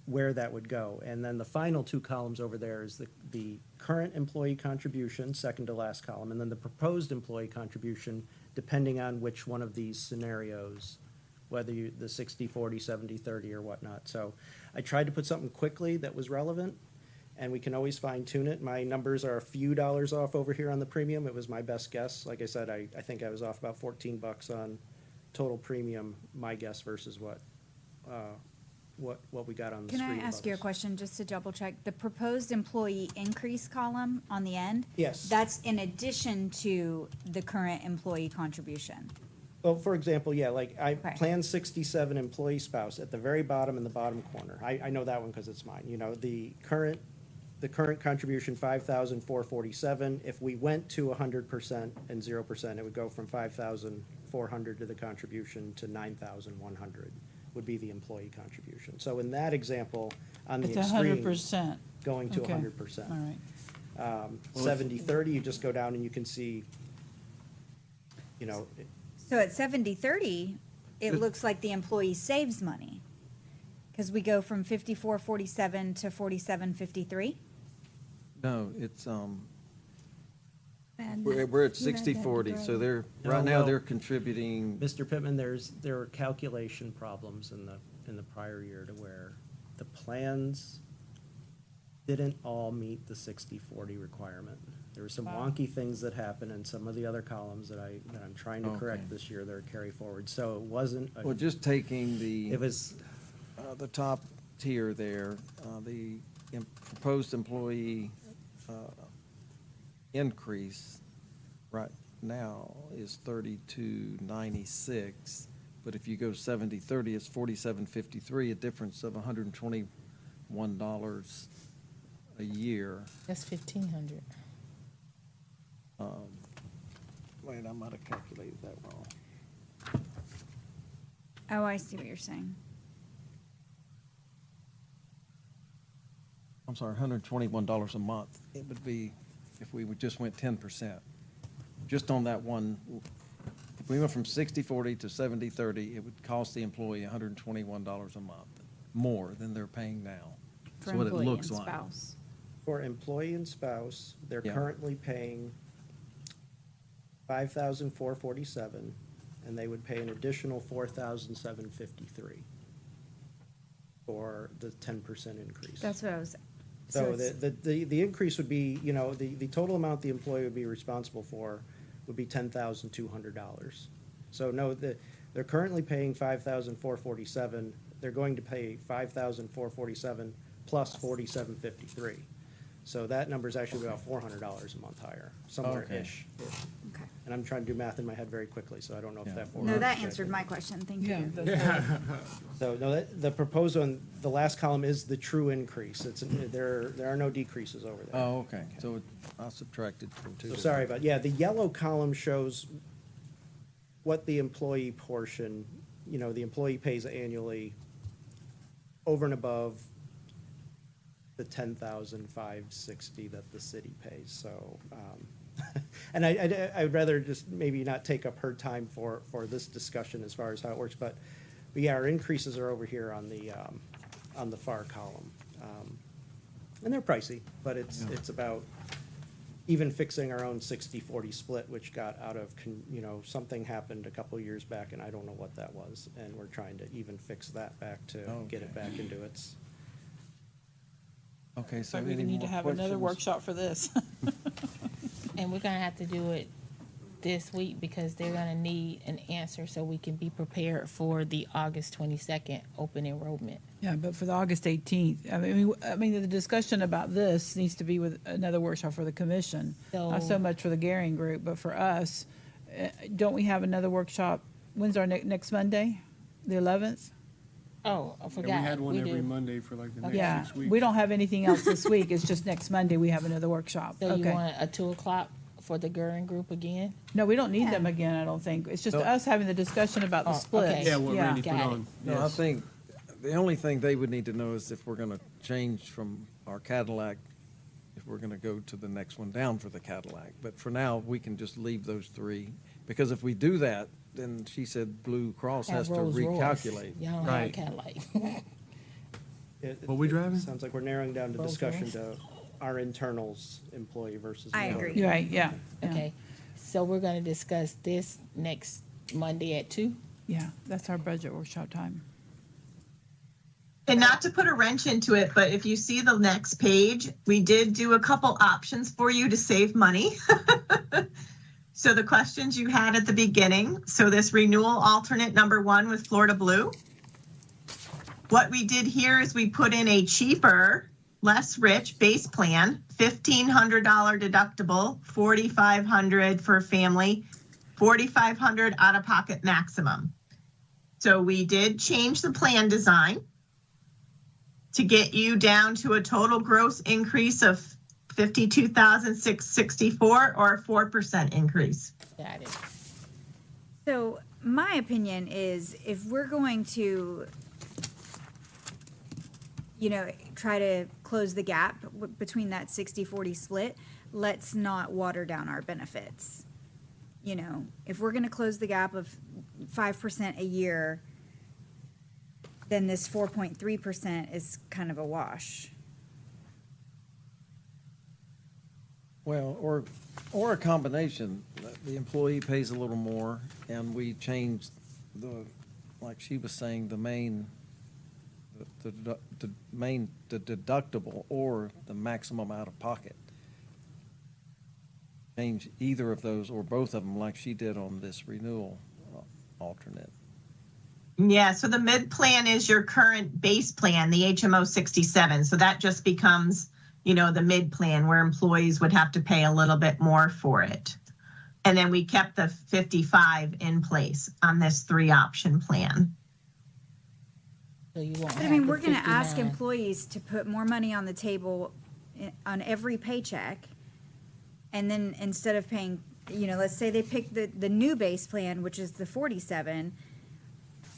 where that would go. And then the final two columns over there is the current employee contribution, second to last column, and then the proposed employee contribution, depending on which one of these scenarios, whether you, the 60, 40, 70, 30 or whatnot. So I tried to put something quickly that was relevant, and we can always fine tune it. My numbers are a few dollars off over here on the premium. It was my best guess. Like I said, I think I was off about 14 bucks on total premium, my guess versus what we got on the Can screen. I ask you a question, just to double check? The proposed employee increase column on the end? Yes. That's in addition to the current employee contribution? Well, for example, yeah, like Okay. Plan 67 employee spouse at the very bottom in the bottom corner. I know that one because it's mine. You know, the current contribution, 5,447. If we went to 100% and 0%, it would go from 5,400 to the contribution to 9,100 would be the employee contribution. So in that example, on the It's extreme, 100%. going to Okay. 100%. All right. 70/30, you just go down and you can see, you know, So at 70/30, it looks like the employee saves money. Because we go from 54.47 to 47.53? No, it's, And we're at you had that 60/40, so they're, No, right now, well- they're contributing, Mr. Pittman, there were calculation problems in the prior year to where the plans didn't all meet the 60/40 requirement. There were some wonky things that happened in some of the other columns that I'm trying to correct Okay. this year that are carry forward. So it wasn't, well, just taking it was, the top tier there, the proposed employee increase right now is 32.96, but if you go 70/30, it's 47.53, a difference of $121 a year. That's 1,500. Wait, I might have calculated that wrong. Oh, I see what you're saying. I'm sorry, $121 a month. It would be if we would just went 10%. Just on that one, if we went from 60/40 to 70/30, it would cost the employee $121 a month, more than they're paying now. For That's what it employee looks and like. spouse. for employee and spouse, they're Yeah. currently paying 5,447, and they would pay an additional 4,753 for the 10% increase. That's what I was, So it's- the increase would be, you know, the total amount the employee would be responsible for would be $10,200. So no, they're currently paying 5,447, they're going to pay 5,447 plus 4,753. So that number's actually about $400 a month higher, somewhere-ish. okay. And I'm trying to do math in my head very quickly, so I don't know if Yeah. that. No, that 400 answered my question, thank Yeah, you. So, no, the proposed one, the last column is the true increase. It's, there are no decreases over there. Oh, okay, so I subtracted from two. So sorry about, yeah, the yellow column shows what the employee portion, you know, the employee pays annually over and above the 10,560 that the city pays, so, and I'd rather just maybe not take up her time for this discussion as far as how it works, but yeah, our increases are over here on the far column. And they're pricey, but it's about even fixing our own 60/40 split, which got out of, you know, something happened a couple of years back, and I don't know what that was, and we're trying to even fix that back to get it back into its. Okay, so So we any need to more have another questions? workshop for this. And we're gonna have to do it this week because they're gonna need an answer so we can be prepared for the August 22nd open enrollment. Yeah, but for the August 18th, I mean, the discussion about this needs to be with another workshop for the commission. Not so So- much for the Garing group, but for us. Don't we have another workshop? When's our next Monday? The 11th? Oh, I Yeah, forgot. we had one every do. Monday for like the next Yeah, 6 weeks. we don't have anything else this week. It's just next Monday we have another workshop. So you Okay. want a 2:00 for the Göring group again? No, we don't need them again, I don't think. It's just No. us having the discussion about the Oh, splits. okay. Yeah, what Randy put Got it. on. No, I Yes. think, the only thing they would need to know is if we're gonna change from our Cadillac, if we're gonna go to the next one down for the Cadillac. But for now, we can just leave those three, because if we do that, then she said Blue Cross has to Rolls Royce. recalculate. Y'all don't Right. have a Cadillac. What we driving? Sounds like we're narrowing down the discussion to our internals employee versus. I the agree. other. You're right, yeah. yeah. Okay, so we're gonna discuss this next Monday at 2? Yeah, that's our budget workshop time. And not to put a wrench into it, but if you see the next page, we did do a couple options for you to save money. So the questions you had at the beginning, so this renewal alternate number 1 with Florida Blue. What we did here is we put in a cheaper, less rich base plan, $1,500 deductible, $4,500 for family, $4,500 out-of-pocket maximum. So we did change the plan design to get you down to a total gross increase of $52,664 or a 4% increase. Got it. So my opinion is if we're going to, try to close the gap between that 60-40 split, let's not water down our benefits. If we're going to close the gap of 5% a year, then this 4.3% is kind of a wash. Well, or a combination. The employee pays a little more, and we changed like she was saying, the deductible or the maximum out of pocket. Change either of those or both of them like she did on this renewal alternate. Yeah, so the mid plan is your current base plan, the HMO 67. So that just becomes, the mid plan where employees would have to pay a little bit more for it. And then we kept the 55 in place on this 3 option plan. So you won't But have we're the going to ask 59. employees to put more money on the table on every paycheck. And then instead of paying, let's say they pick the new base plan, which is the 47,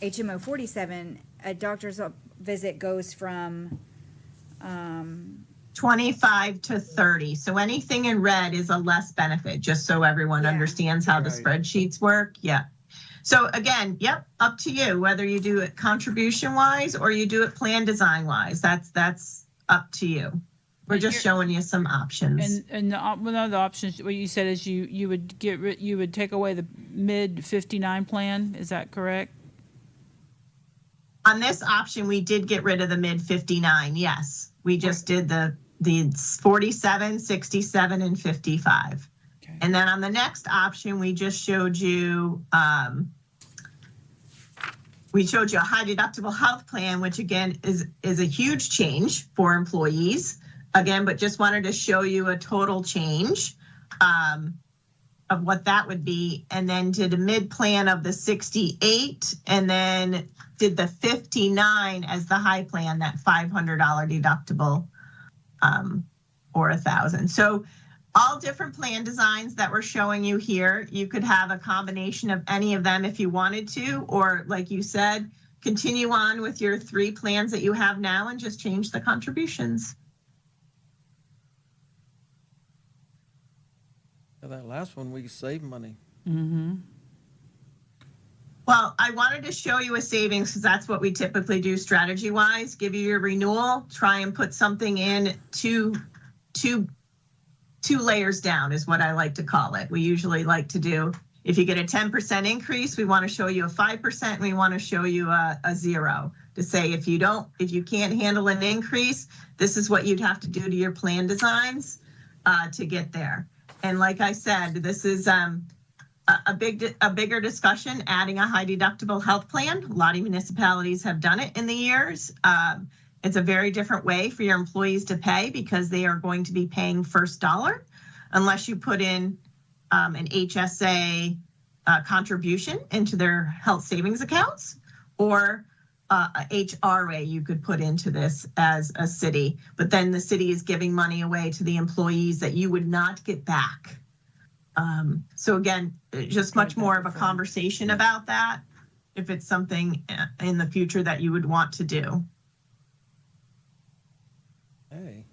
HMO 47, a doctor's visit goes from 25 to 30. So anything in red is a less benefit, just so everyone Yeah. understands how the Right. spreadsheets work. Yeah. So again, up to you, whether you do it contribution wise or you do it plan design wise. That's up to you. We're just showing you some options. And one of the options, what you said is you would you would take away the mid 59 plan, is that correct? On this option, we did get rid of the mid 59. Yes. We just did the 47, 67, and 55. Okay. And then on the next option, we just showed you, a high deductible health plan, which again is a huge change for employees. Again, but just wanted to show you a total change of what that would be. And then did a mid plan of the 68 and then did the 59 as the high plan, that $500 deductible or $1,000. So all different plan designs that we're showing you here. You could have a combination of any of them if you wanted to, or like you said, continue on with your 3 plans that you have now and just change the contributions. That last one, we save money. Well, I wanted to show you a savings because that's what we typically do strategy wise. Give you your renewal, try and put something in two layers down is what I like to call it. We usually like to do, if you get a 10% increase, we want to show you a 5% and we want to show you a 0 to say, if you can't handle an increase, this is what you'd have to do to your plan designs to get there. And like I said, this is a bigger discussion, adding a high deductible health plan. A lot of municipalities have done it in the years. It's a very different way for your employees to pay because they are going to be paying first dollar unless you put in an HSA contribution into their health savings accounts or a HRA you could put into this as a city. But then the city is giving money away to the employees that you would not get back. So again, just much more of a conversation about that if it's something in the future that you would want to do. Hey.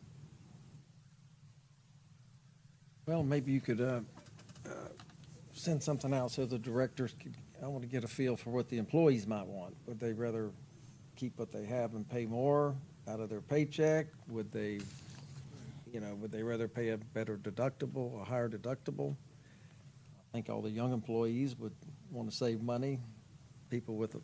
Well, maybe you could send something out so the directors could, I want to get a feel for what the employees might want. Would they rather keep what they have and pay more out of their paycheck? Would they, would they rather pay a better deductible, a higher deductible? I think all the young employees would want to save money. People with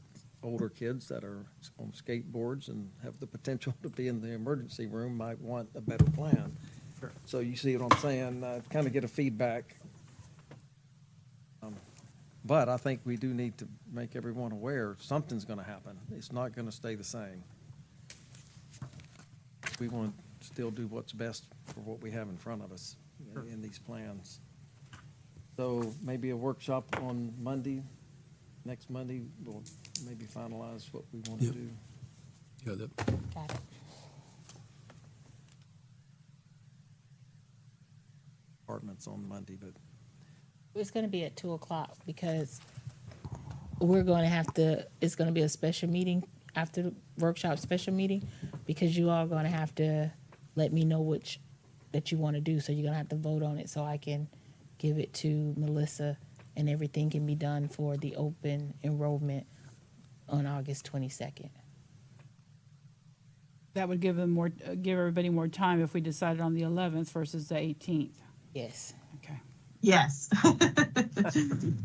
older kids that are on skateboards and have the potential to be in the emergency room might want a better plan. Sure. So you see what I'm saying? Kind of get a feedback. But I think we do need to make everyone aware something's going to happen. It's not going to stay the same. We want to still do what's best for what we have in front of us in these plans. So maybe a workshop on Monday, next Monday, we'll maybe finalize what we want to Yep. do. Yeah, that, Got it. Departments on Monday, but It's gonna be at 2:00 because we're gonna have to, it's gonna be a special meeting after the workshop special meeting, because you all gonna have to let me know which, that you wanna do, so you're gonna have to vote on it, so I can give it to Melissa, and everything can be done for the open enrollment on August 22nd. That would give them more, give everybody more time if we decided on the 11th versus the 18th. Yes. Okay, Yes.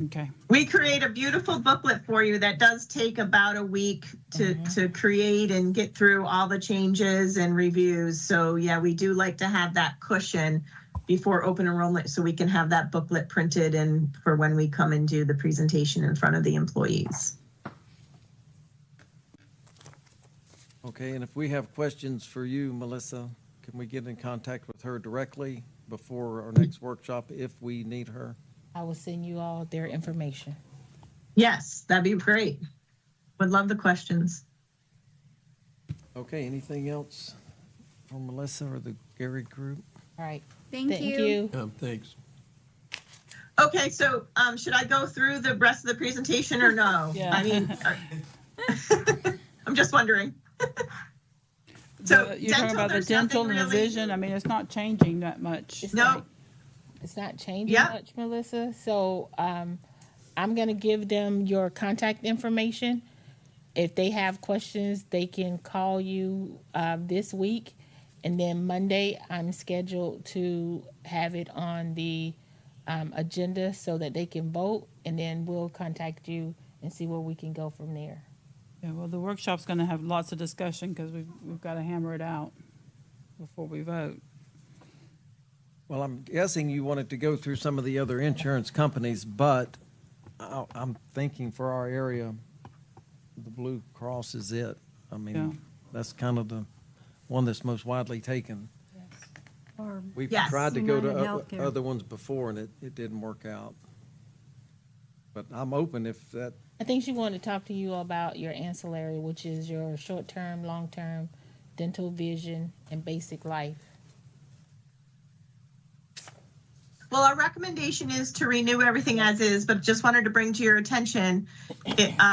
okay. We create a beautiful booklet for you that does take about a week to create and get through all the changes and reviews. So yeah, we do like to have that cushion before open enrollment so we can have that booklet printed and for when we come and do the presentation in front of the employees. okay, and if we have questions for you, Melissa, can we get in contact with her directly before our next workshop if we need her? I will send you all their information. Yes, that'd be great. Would love the questions. Okay, anything else from Melissa or the Gary group? All right. Thank you. thanks. Okay, so should I go through the rest of the presentation or no? Yeah. I mean, I'm just wondering. So You're talking about the there's dental nothing and the really- vision, I mean, it's not changing that much. No, It's not changing Yeah. much, Melissa. So I'm going to give them your contact information. If they have questions, they can call you this week. And then Monday, I'm scheduled to have it on the agenda so that they can vote. And then we'll contact you and see where we can go from there. Yeah, well, the workshop's gonna have lots of discussion because we've got to hammer it out before we vote. Well, I'm guessing you wanted to go through some of the other insurance companies, but I'm thinking for our area, the Blue Cross is it. I Yeah. mean, that's kind of the one that's most widely taken. Or We've Yes. tried to go to United Healthcare. other ones before, and it didn't work out. But I'm open if that, I think she wanted to talk to you about your ancillary, which is your short-term, long-term dental, vision, and basic life. well, our recommendation is to renew everything as is, but just wanted to bring to your attention,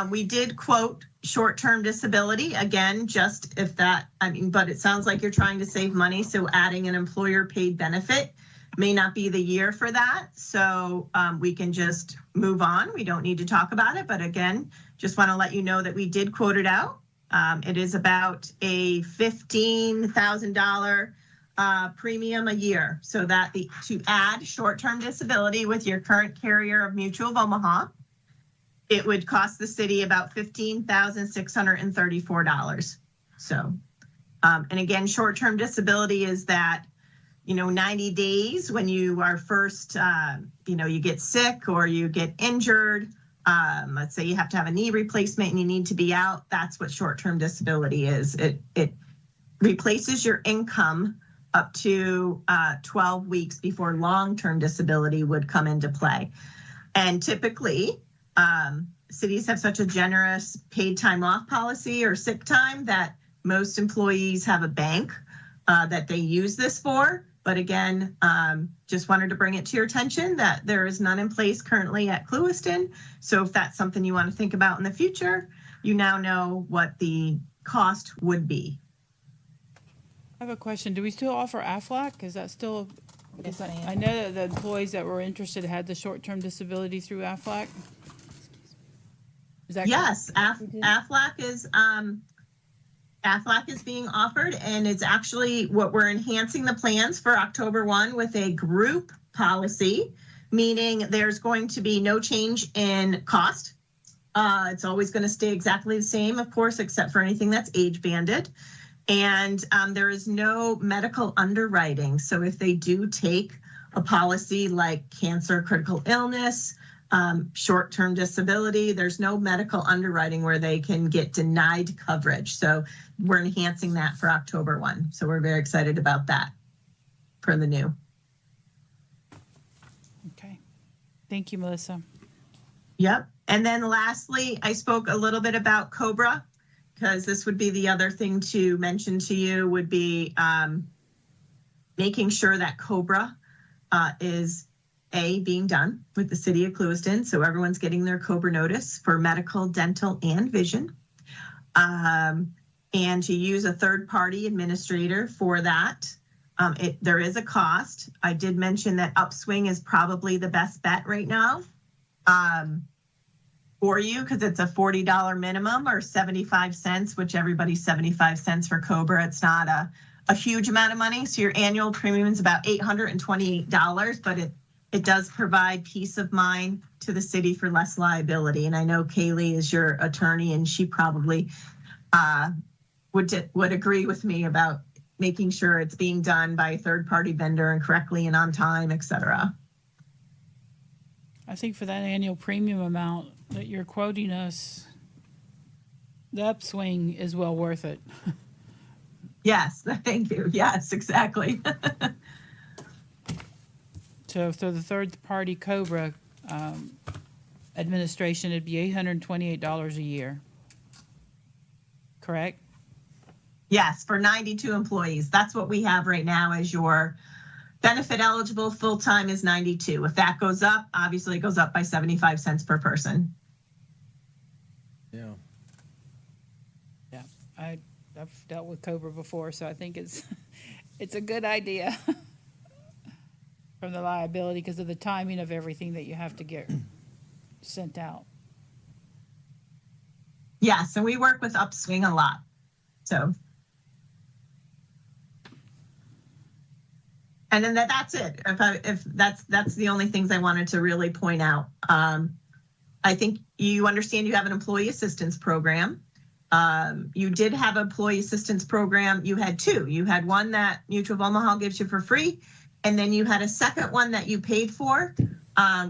we did quote short-term disability, again, just if that, but it sounds like you're trying to save money, so adding an employer-paid benefit may not be the year for that. So we can just move on. We don't need to talk about it. But again, just want to let you know that we did quote it out. It is about a $15,000 premium a year. So that to add short-term disability with your current carrier of Mutual of Omaha, it would cost the city about $15,634. So, and again, short-term disability is that 90 days when you are first, you get sick or you get injured. Let's say you have to have a knee replacement and you need to be out. That's what short-term disability is. It replaces your income up to 12 weeks before long-term disability would come into play. And typically, cities have such a generous paid time off policy or sick time that most employees have a bank that they use this for. But again, just wanted to bring it to your attention that there is none in place currently at Clewiston. So if that's something you want to think about in the future, you now know what the cost would be. I have a question. Do we still offer Aflac? Is that still? Yes, ma'am. I know that the employees that were interested had the short-term disability through Aflac. Is that? Yes, Aflac is, Aflac is being offered, and it's actually what we're enhancing the plans for October 1 with a group policy, meaning there's going to be no change in cost. It's always going to stay exactly the same, of course, except for anything that's age banded. And there is no medical underwriting. So if they do take a policy like cancer, critical illness, short-term disability, there's no medical underwriting where they can get denied coverage. So we're enhancing that for October 1. So we're very excited about that for the new. Okay. Thank you, Melissa. Yep. And then lastly, I spoke a little bit about COBRA, because this would be the other thing to mention to you would be making sure that COBRA is being done with the city of Clewiston. So everyone's getting their COBRA notice for medical, dental, and vision. And to use a third-party administrator for that. There is a cost. I did mention that Upswing is probably the best bet right now for you, because it's a $40 minimum or 75 cents, which everybody's 75 cents for COBRA. It's not a huge amount of money. So your annual premium is about $828, but it does provide peace of mind to the city for less liability. And I know Kaylee is your attorney, and she probably would agree with me about making sure it's being done by a third-party vendor and correctly and on time, et cetera. I think for that annual premium amount that you're quoting us, the Upswing is well worth it. Yes, thank you. Yes, exactly. So for the third-party COBRA administration, it'd be $828 a year. Correct? Yes, for 92 employees. That's what we have right now as your benefit eligible. Full-time is 92. If that goes up, obviously it goes up by 75 cents per person. Yeah. Yeah, I've dealt with COBRA before, so I think it's a good idea from the liability because of the timing of everything that you have to get sent out. Yes, and we work with Upswing a lot. So. And then that's it. If that's the only things I wanted to really point out. I think you understand you have an employee assistance program. You did have an employee assistance program. You had two. You had one that Mutual of Omaha gives you for free, and then you had a second one that you paid for,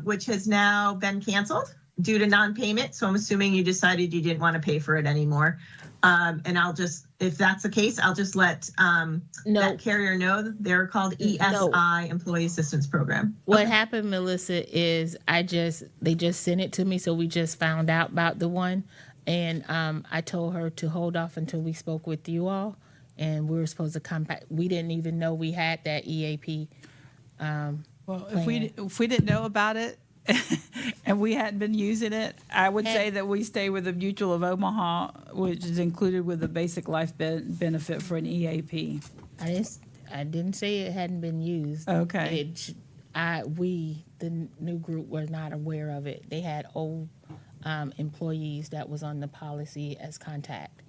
which has now been canceled due to non-payment. So I'm assuming you decided you didn't want to pay for it anymore. And I'll just, if that's the case, I'll just let that carrier know that they're called ESI, Employee Assistance Program. What happened, Melissa, is they just sent it to me, so we just found out about the one, and I told her to hold off until we spoke with you all, and we were supposed to come back. We didn't even know we had that EAP. Well, if we didn't know about it and we hadn't been using it, I would say that we stay with the Mutual of Omaha, which is included with the basic life benefit for an EAP. I didn't say it hadn't been used. Okay. The new group was not aware of it. They had old employees that was on the policy as contact.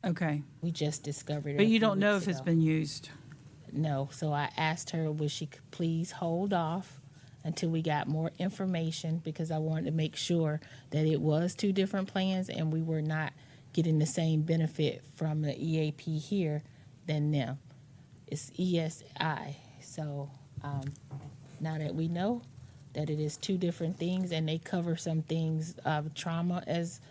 Okay. We just discovered it. But you don't know if it's been used. No, so I asked her, would she could please hold off until we got more information, because I wanted to make sure that it was two different plans and we were not getting the same benefit from the EAP here than them. It's ESI. So now that we know that it is two different things and they cover some things of trauma, as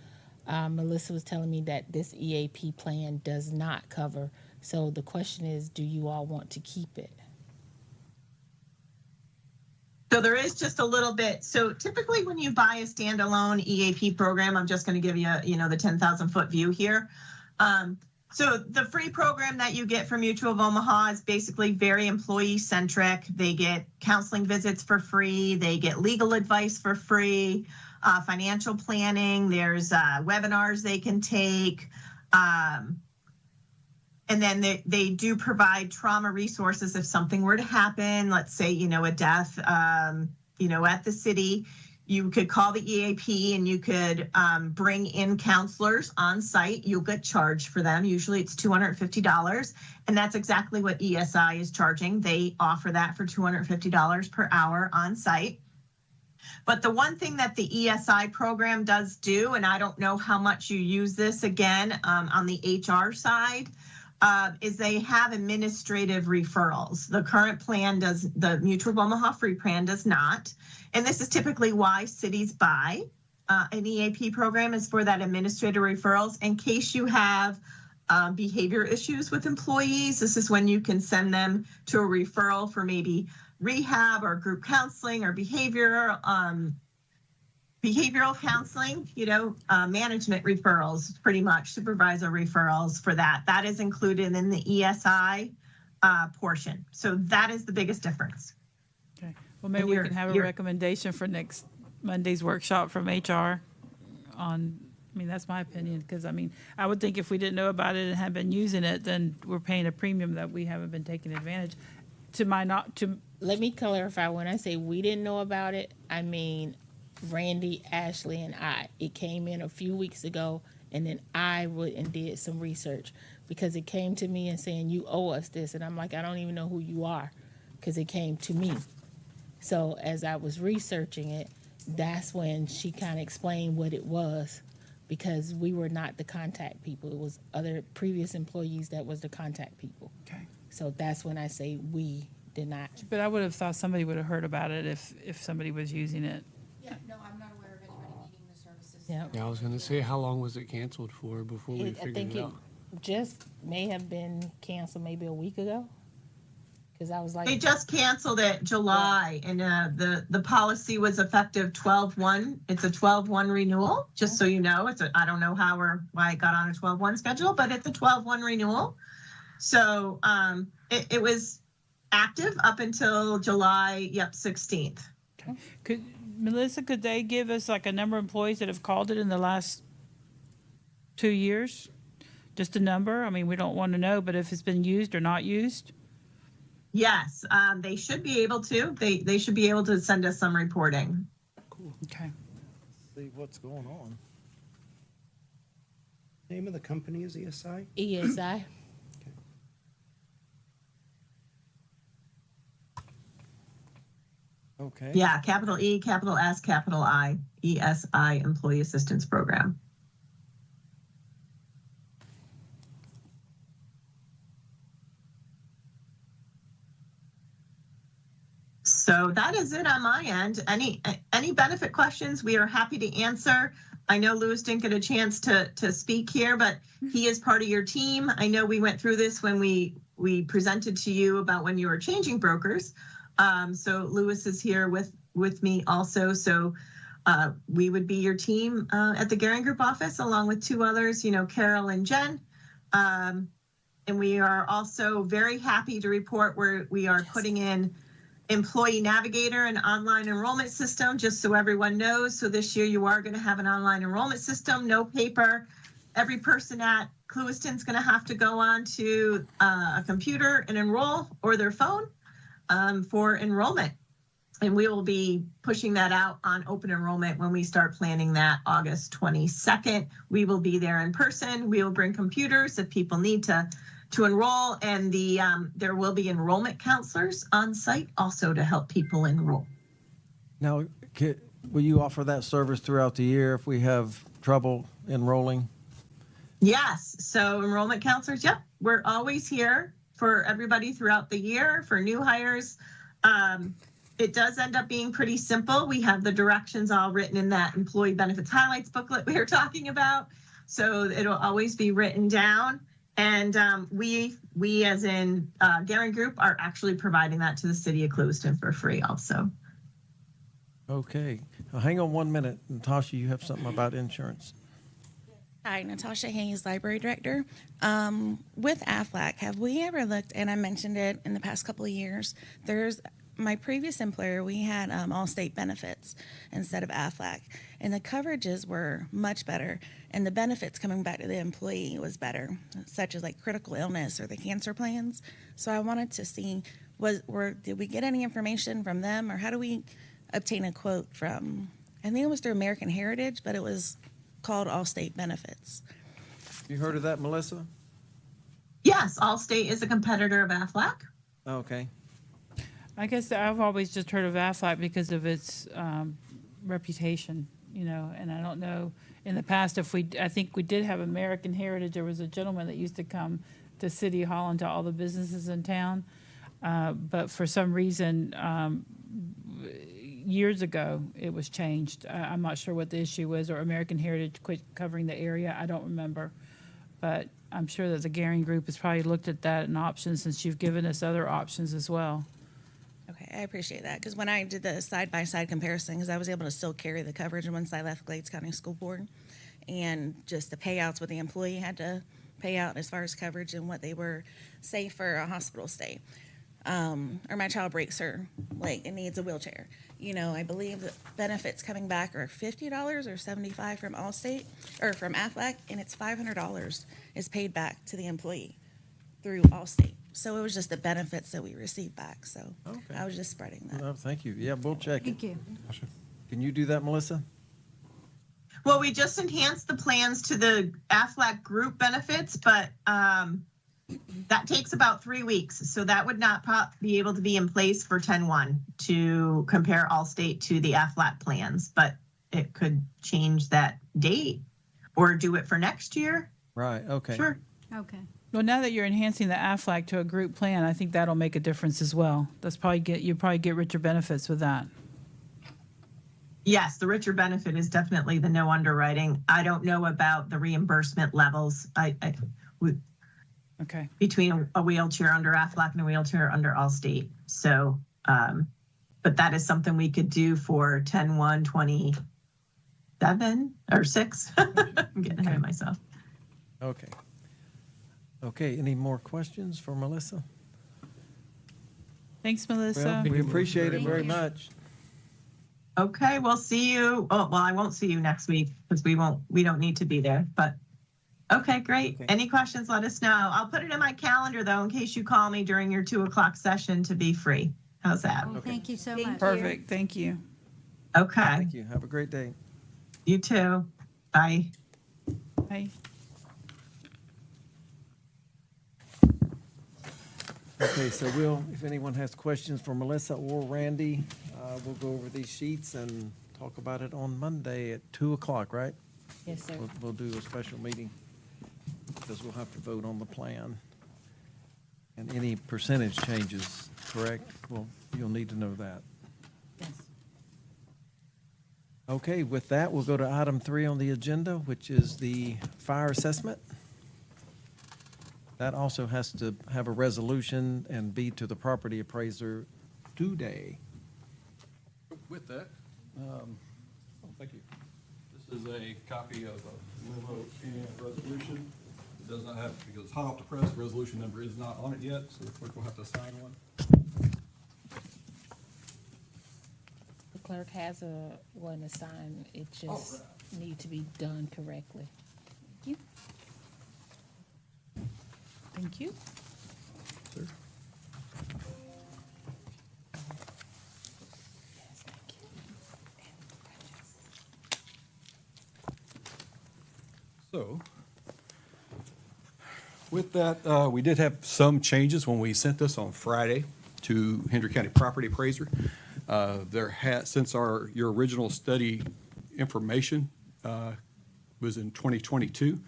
Melissa was telling me, that this EAP plan does not cover. So the question is, do you all want to keep it? So there is just a little bit. So typically when you buy a standalone EAP program, I'm just going to give you, the 10,000 foot view here. So the free program that you get from Mutual of Omaha is basically very employee centric. They get counseling visits for free. They get legal advice for free, financial planning. There's webinars they can take. And then they do provide trauma resources if something were to happen, let's say, a death, at the city. You could call the EAP and you could bring in counselors on site. You'll get charged for them. Usually it's $250. And that's exactly what ESI is charging. They offer that for $250 per hour on site. But the one thing that the ESI program does do, and I don't know how much you use this again on the HR side, is they have administrative referrals. The current plan does, the Mutual of Omaha Free Plan does not. And this is typically why cities buy an EAP program, is for that administrative referrals. In case you have behavior issues with employees, this is when you can send them to a referral for maybe rehab or group counseling or behavioral counseling, management referrals, pretty much supervisor referrals for that. That is included in the ESI portion. So that is the biggest difference. Okay. Well, maybe we can have a recommendation for next Monday's workshop from HR on, that's my opinion, because I would think if we didn't know about it and had been using it, then we're paying a premium that we haven't been taking advantage. Let me clarify. When I say we didn't know about it, I mean Randy, Ashley, and I. It came in a few weeks ago, and then I went and did some research because it came to me and saying, you owe us this. And I'm like, I don't even know who you are, because it came to me. So as I was researching it, that's when she kind of explained what it was, because we were not the contact people. It was other previous employees that was the contact people. Okay. So that's when I say we did not. But I would have thought somebody would have heard about it if somebody was using it. Yeah, no, I'm not aware of anybody needing the services. Yeah. Yeah, I was gonna say, how long was it canceled for before we I figured think it it out? just may have been canceled maybe a week ago. Because I was like, They just canceled it July, and the policy was effective 12/1. It's a 12/1 renewal, just so you know. I don't know how or why it got on a 12/1 schedule, but it's a 12/1 renewal. So it was active up until July 16th. Melissa, could they give us like a number of employees that have called it in the last 2 years? Just a number? We don't want to know, but if it's been used or not used? Yes, they should be able to. They should be able to send us some reporting. Okay. See what's going on. Name of the company is ESI? ESI. Okay. Yeah, capital E, capital S, capital I, ESI, Employee Assistance Program. So that is it on my end. Any benefit questions, we are happy to answer. I know Louis didn't get a chance to speak here, but he is part of your team. I know we went through this when we presented to you about when you were changing brokers. So Louis is here with me also. So we would be your team at the Garing Group office, along with two others, Carol and Jen. And we are also very happy to report where we are putting in Employee Navigator and online enrollment system, just so everyone knows. So this year you are going to have an online enrollment system, no paper. Every person at Clewiston is going to have to go on to a computer and enroll, or their phone, for enrollment. And we will be pushing that out on open enrollment when we start planning that August 22nd. We will be there in person. We will bring computers if people need to enroll, and there will be enrollment counselors on site also to help people enroll. Now, will you offer that service throughout the year if we have trouble enrolling? Yes, so enrollment counselors, yep, we're always here for everybody throughout the year, for new hires. It does end up being pretty simple. We have the directions all written in that employee benefits highlights booklet we were talking about. So it'll always be written down. And we as in Garing Group are actually providing that to the city of Clewiston for free also. Okay. Now, hang on 1 minute. Natasha, you have something about insurance. Hi, Natasha Hayes, Library Director. With AFLAC, have we ever looked, and I mentioned it in the past couple of years, my previous employer, we had all-state benefits instead of AFLAC, and the coverages were much better, and the benefits coming back to the employee was better, such as like critical illness or the cancer plans. So I wanted to see, did we get any information from them, or how do we obtain a quote from I think it was through American Heritage, but it was called Allstate Benefits. You heard of that, Melissa? Yes, Allstate is a competitor of Aflac. Okay. I guess I've always just heard of Aflac because of its reputation, you know, and I don't know, in the past, I think we did have American Heritage. There was a gentleman that used to come to City Hall and to all the businesses in town. But for some reason, years ago, it was changed. I'm not sure what the issue was, or American Heritage quit covering the area. I don't remember. But I'm sure that the Garing Group has probably looked at that and options, since you've given us other options as well. Okay, I appreciate that, because when I did the side-by-side comparison, because I was able to still carry the coverage once I left Glades County School Board, and just the payouts what the employee had to pay out as far as coverage and what they were, say, for a hospital stay. Or my child breaks her leg and needs a wheelchair. You know, I believe the benefits coming back are $50 or $75 from Allstate, or from Aflac, and it's $500 is paid back to the employee through Allstate. So it was just the benefits that we received back, so Okay. I was just spreading that. Well, thank you. Yeah, we'll check it. Thank you. Can you do that, Melissa? Well, we just enhanced the plans to the Aflac group benefits, but that takes about 3 weeks. So that would not be able to be in place for 10-1 to compare Allstate to the Aflac plans, but it could change that date or do it for next year. Right, okay. Sure. Okay. Well, now that you're enhancing the Aflac to a group plan, I think that'll make a difference as well. You probably get richer benefits with that. Yes, the richer benefit is definitely the no underwriting. I don't know about the reimbursement levels. Okay. Between a wheelchair under Aflac and a wheelchair under Allstate. So, but that is something we could do for 10/1/27 or 6. I'm getting ahead of myself. Okay. Okay, any more questions for Melissa? Thanks, Melissa. Well, we appreciate it Thank very you. much. Okay, we'll see you. Oh, well, I won't see you next week because we don't need to be there, but okay, great. Okay. Any questions, let us know. I'll put it in my calendar though, in case you call me during your 2:00 session to be free. How's that? Well, thank you so Thank much. Perfect. Thank you. Okay, Thank you. Have a great day. you too. Bye. Bye. Okay, so if anyone has questions for Melissa or Randy, we'll go over these sheets and talk about it on Monday at 2:00, right? Yes, sir. We'll do a special meeting because we'll have to vote on the plan. And any percentage changes, correct? Well, you'll need to know that. Yes. Okay, with that, we'll go to item 3 on the agenda, which is the fire assessment. That also has to have a resolution and be to the property appraiser today. With that, thank you. This is a copy of a memo and resolution. It does not have, because it's hot off the press, the resolution number is not on it yet, so the clerk will have to sign one. The clerk has one assigned. It just need to be done correctly. Thank you. Thank you. Sir? Yes, thank you. So, with that, we did have some changes when we sent this on Friday to Hendry County Property Appraiser. Since your original study information was in 2022,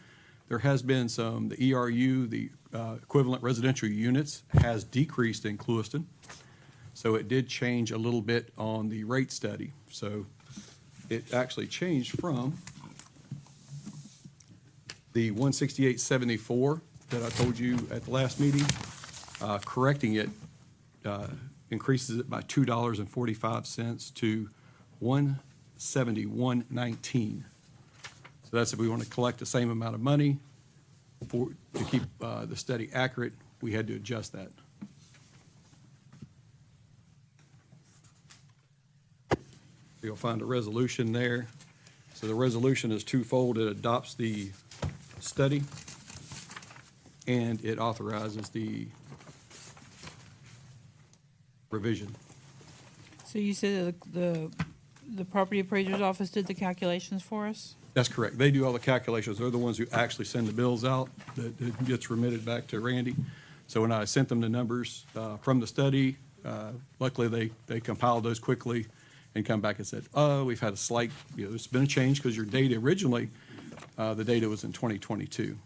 there has been the ERU, the equivalent residential units, has decreased in Clewiston. So it did change a little bit on the rate study. So it actually changed from the 168.74 that I told you at the last meeting, correcting it, increases it by $2.45 to 171.19. So that's if we want to collect the same amount of money to keep the study accurate, we had to adjust that. You'll find a resolution there. So the resolution is twofold. It adopts the study and it authorizes the revision. So you said the the property appraiser's office did the calculations for us? That's correct. They do all the calculations. They're the ones who actually send the bills out that gets remitted back to Randy. So when I sent them the numbers from the study, luckily they compiled those quickly and come back and said, oh, we've had a slight, there's been a change because your data originally, the data was in 2022.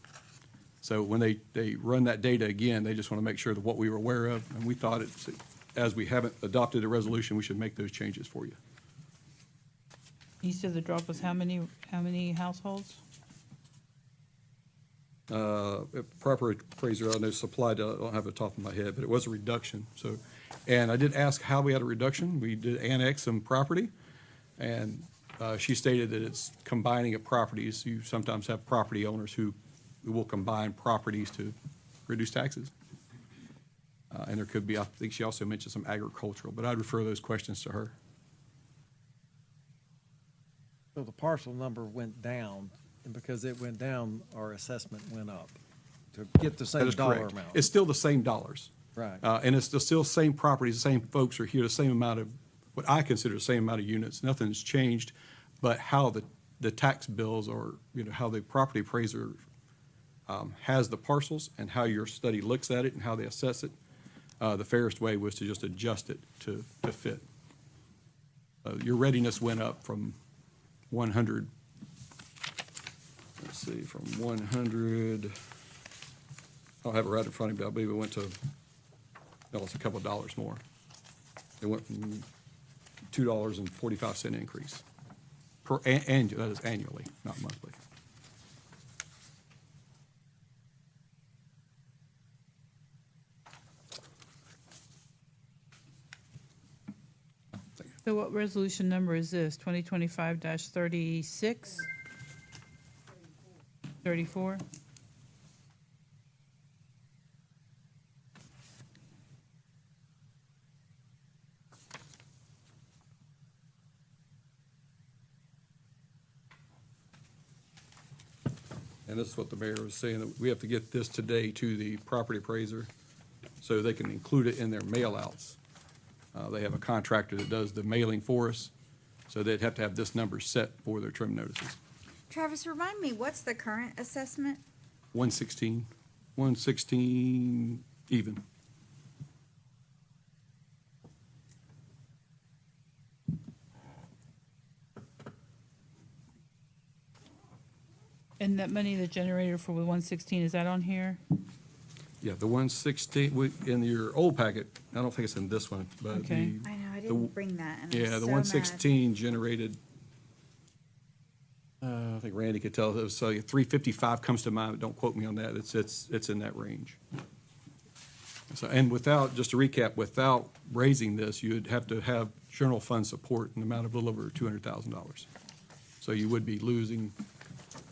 So when they run that data again, they just want to make sure that what we were aware of, and we thought as we haven't adopted a resolution, we should make those changes for you. You said the drop was how many households? Proper appraiser, I know supplied, I don't have it top of my head, but it was a reduction, so. And I did ask how we had a reduction. We did annex some property, and she stated that it's combining of properties. You sometimes have property owners who will combine properties to reduce taxes. And there could be, I think she also mentioned some agricultural, but I'd refer those questions to her. So the parcel number went down, and because it went down, our assessment went up to get the That same is dollar correct. amount. It's still the same dollars. Right. And it's still same properties, the same folks are here, the same amount of, what I consider the same amount of units. Nothing's changed, but how the tax bills or, how the property appraiser has the parcels and how your study looks at it and how they assess it. The fairest way was to just adjust it to fit. Your readiness went up from 100, let's see, from 100, I'll have it right in front of me, I believe it went to, no, it's a couple of dollars more. It went from $2.45 increase per annual, that is annually, not monthly. So what resolution number is this? 2025-36? 34? And this is what the mayor was saying, that we have to get this today to the property appraiser so they can include it in their mail-outs. They have a contractor that does the mailing for us, so they'd have to have this number set for their trim notices. Travis, remind me, what's the current assessment? 116 even. And that money that's generated for the 116, is that on here? Yeah, the 116, in your old packet, I don't think it's in this one, but Okay. I know, I didn't bring that, and I'm yeah, the so mad. 116 generated, I think Randy could tell, so 355 comes to mind, but don't quote me on that, it's in that range. So, and without, just to recap, without raising this, you'd have to have general fund support in the amount of a little over $200,000. So you would be losing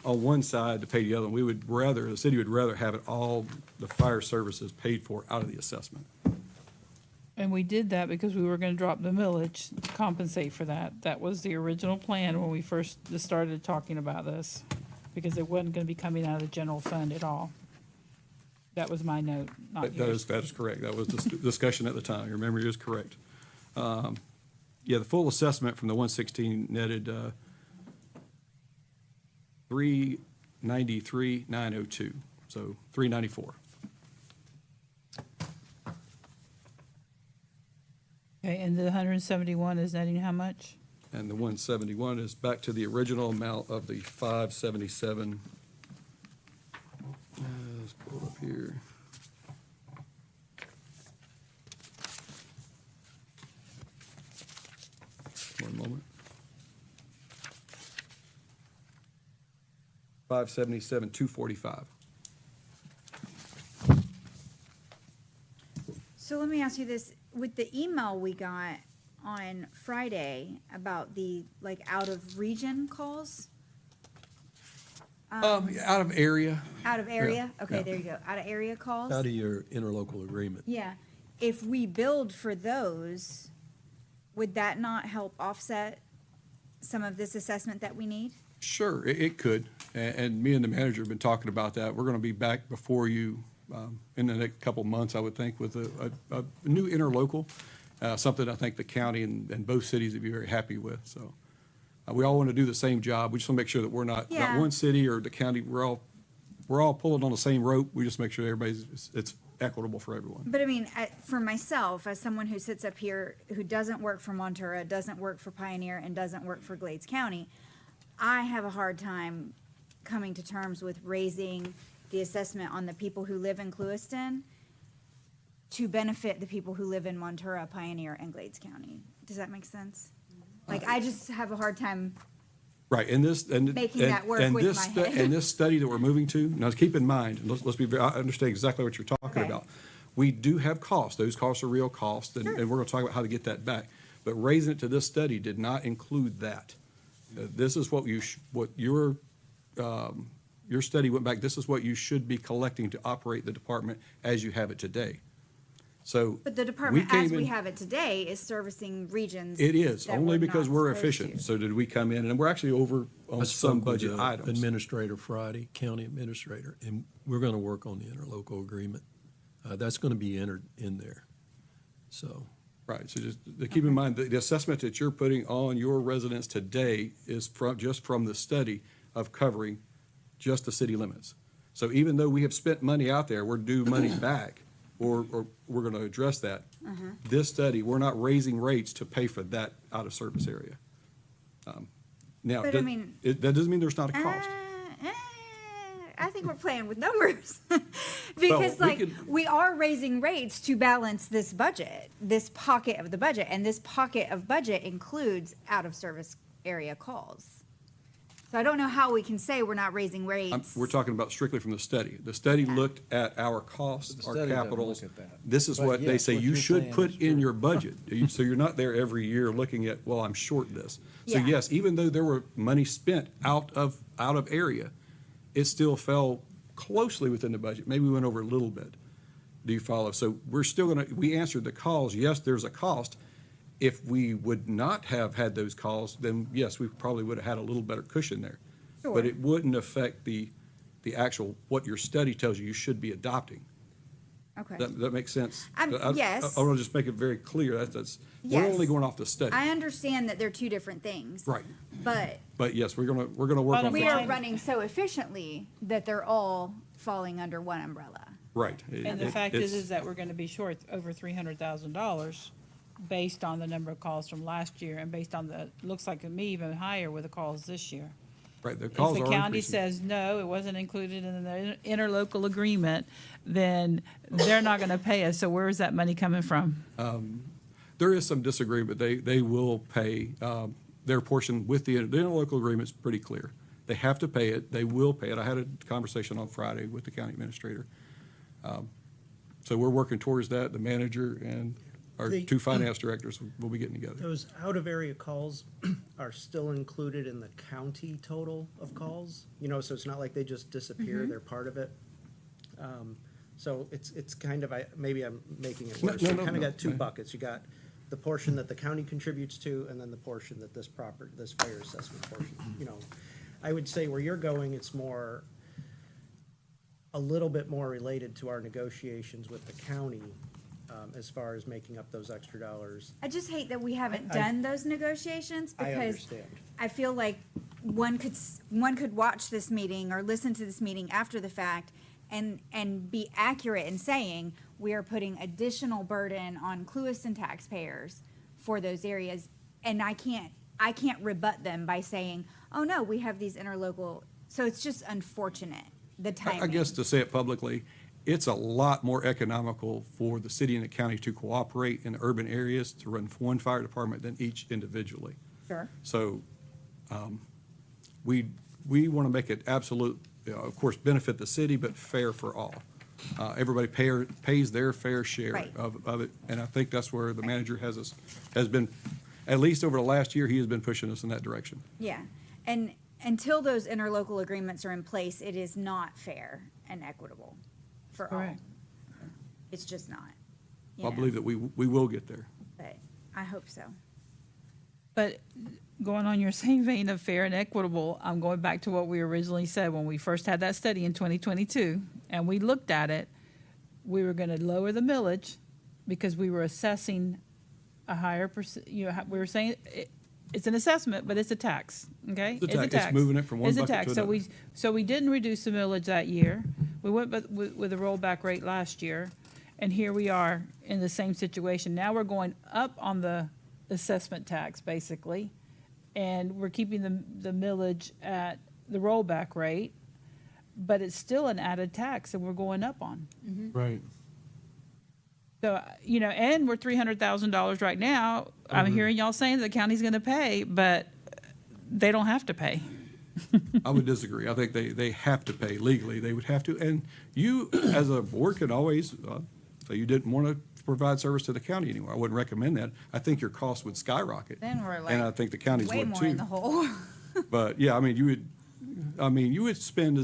on one side to pay the other. We would rather, the city would rather have it all, the fire services paid for out of the assessment. And we did that because we were gonna drop the millage to compensate for that. That was the original plan when we first started talking about this, because it wasn't gonna be coming out of the general fund at all. That was my note, not yours. That is correct. That was the discussion at the time. Your memory is correct. Yeah, the full assessment from the 116 netted 393,902, so 394. Okay, and the 171 is netting how much? And the 171 is back to the original amount of the 577. Let's pull it up here. One moment. 577, 245. So let me ask you this, with the email we got on Friday about the, like, out of region calls? Out of area. Out of area? Okay, yeah. there you go, out of area calls? Out of your interlocal agreement. Yeah, if we billed for those, would that not help offset some of this assessment that we need? Sure, it could. And me and the manager have been talking about that. We're going to be back before you in the next couple of months, I would think, with a new interlocal. something I think the county and both cities would be very happy with, so. We all want to do the same job. We just want to make sure that we're not Yeah. one city or the county, we're all pulling on the same rope. We just make sure it's equitable for everyone. But I mean, for myself, as someone who sits up here, who doesn't work for Montura, doesn't work for Pioneer, and doesn't work for Glades County, I have a hard time coming to terms with raising the assessment on the people who live in Clewiston to benefit the people who live in Montura, Pioneer, and Glades County. Does that make sense? Like, I just have a hard time. Right, and Making that work with my head. And this study that we're moving to, now keep in mind, and let's be, I understand exactly what you're talking Okay. about. We do have costs, those costs are real costs, and we're gonna talk about how to get that back. But raising it to this study did not include that. This is what what your study went back, this is what you should be collecting to operate the department as you have it today. So. But the department, came as we in- have it today, is servicing regions. It is, that only we're because not we're supposed efficient. to. So did we come in, and we're actually over on I some spoke with budget the items. Administrator Friday, county administrator, and we're going to work on the interlocal agreement. That's going to be entered in there. So, Right, so just to keep in mind, the assessment that you're putting on your residents today is just from the study of covering just the city limits. So even though we have spent money out there, we're due money back, or we're gonna address that. This study, we're not raising rates to pay for that out-of-service area. Now, But I mean- that doesn't mean there's not a cost. I think we're playing with numbers. Because we like, could- we are raising rates to balance this budget, this pocket of the budget, and this pocket of budget includes out-of-service area calls. So I don't know how we can say we're not raising rates. We're talking about strictly from the study. The study Yeah. looked at our costs, The our study doesn't capitals. look at that. This is But what they yes, say what you you're should saying put is in true. your budget. So you're not there every year looking at, well, I'm short this. So Yeah. yes, even though there were money spent out of area, it still fell closely within the budget. Maybe we went over a little bit. Do you follow? So we're still we answered the calls. Yes, there's a cost. If we would not have had those calls, then yes, we probably would have had a little better cushion there. Sure. But it wouldn't affect the actual, what your study tells you should be adopting. Okay. That makes sense? Yes. I want to just make it very clear, we're Yes. only going off the study. I understand that they're two different things. Right. But But yes, we're gonna work Bottom on we fixing are it. running so efficiently that they're all falling under one umbrella. Right. And the fact is that we're gonna be short over $300,000 based on the number of calls from last year and based on looks like to me even higher with the calls this year. Right, the If calls the are county increasing. says, no, it wasn't included in the interlocal agreement, then they're not gonna pay us, so where is that money coming from? There is some disagreement. They will pay their portion with the interlocal agreement's pretty clear. They have to pay it. They will pay it. I had a conversation on Friday with the county administrator. So we're working towards that. The manager and our The- two finance directors will be getting together. Those out-of-area calls are still included in the county total of calls, so it's not like they just disappear, they're part of it. So it's kind of, maybe I'm making it worse. No, You no, kind of no, got two no. buckets. You got the portion that the county contributes to, and then the portion that this fire assessment portion, I would say where you're going, it's more, a little bit more related to our negotiations with the county, as far as making up those extra dollars. I just hate that we haven't I- done those negotiations I because understand. I feel like one could watch this meeting or listen to this meeting after the fact and be accurate in saying we are putting additional burden on Clewiston taxpayers for those areas. And I can't rebut them by saying, oh no, we have these interlocal. So it's just unfortunate, the timing. I guess to say it publicly, it's a lot more economical for the city and the county to cooperate in urban areas to run one fire department than each individually. Sure. So we want to make it absolute, of course, benefit the city, but fair for all. Everybody pays their fair share Right. of it, and I think that's where the manager has been, at least over the last year, he has been pushing us in that direction. Yeah, and until those interlocal agreements are in place, it is not fair and equitable for all. Correct. It's just not. you I know, believe that we will get there. But I hope so. But going on your same vein of fair and equitable, I'm going back to what we originally said when we first had that study in 2022, and we looked at it, we were gonna lower the millage because we were assessing a higher we were saying, it's an assessment, but it's a tax, okay? It's a tax. It's moving it from one It's a bucket tax. to So another. so we didn't reduce the millage that year. We went with a rollback rate last year, and here we are in the same situation. Now we're going up on the assessment tax, basically, and we're keeping the millage at the rollback rate, but it's still an added tax that we're going up on. Right. So, and we're $300,000 right now. I'm hearing y'all saying the county's gonna pay, but they don't have to pay. I would disagree. I think they have to pay legally. They would have to. And you, as a board, could always say you didn't want to provide service to the county anymore. I wouldn't recommend that. I think your costs would skyrocket. Then we're And I like think the counties way would more too. in the hole. But yeah, you would spend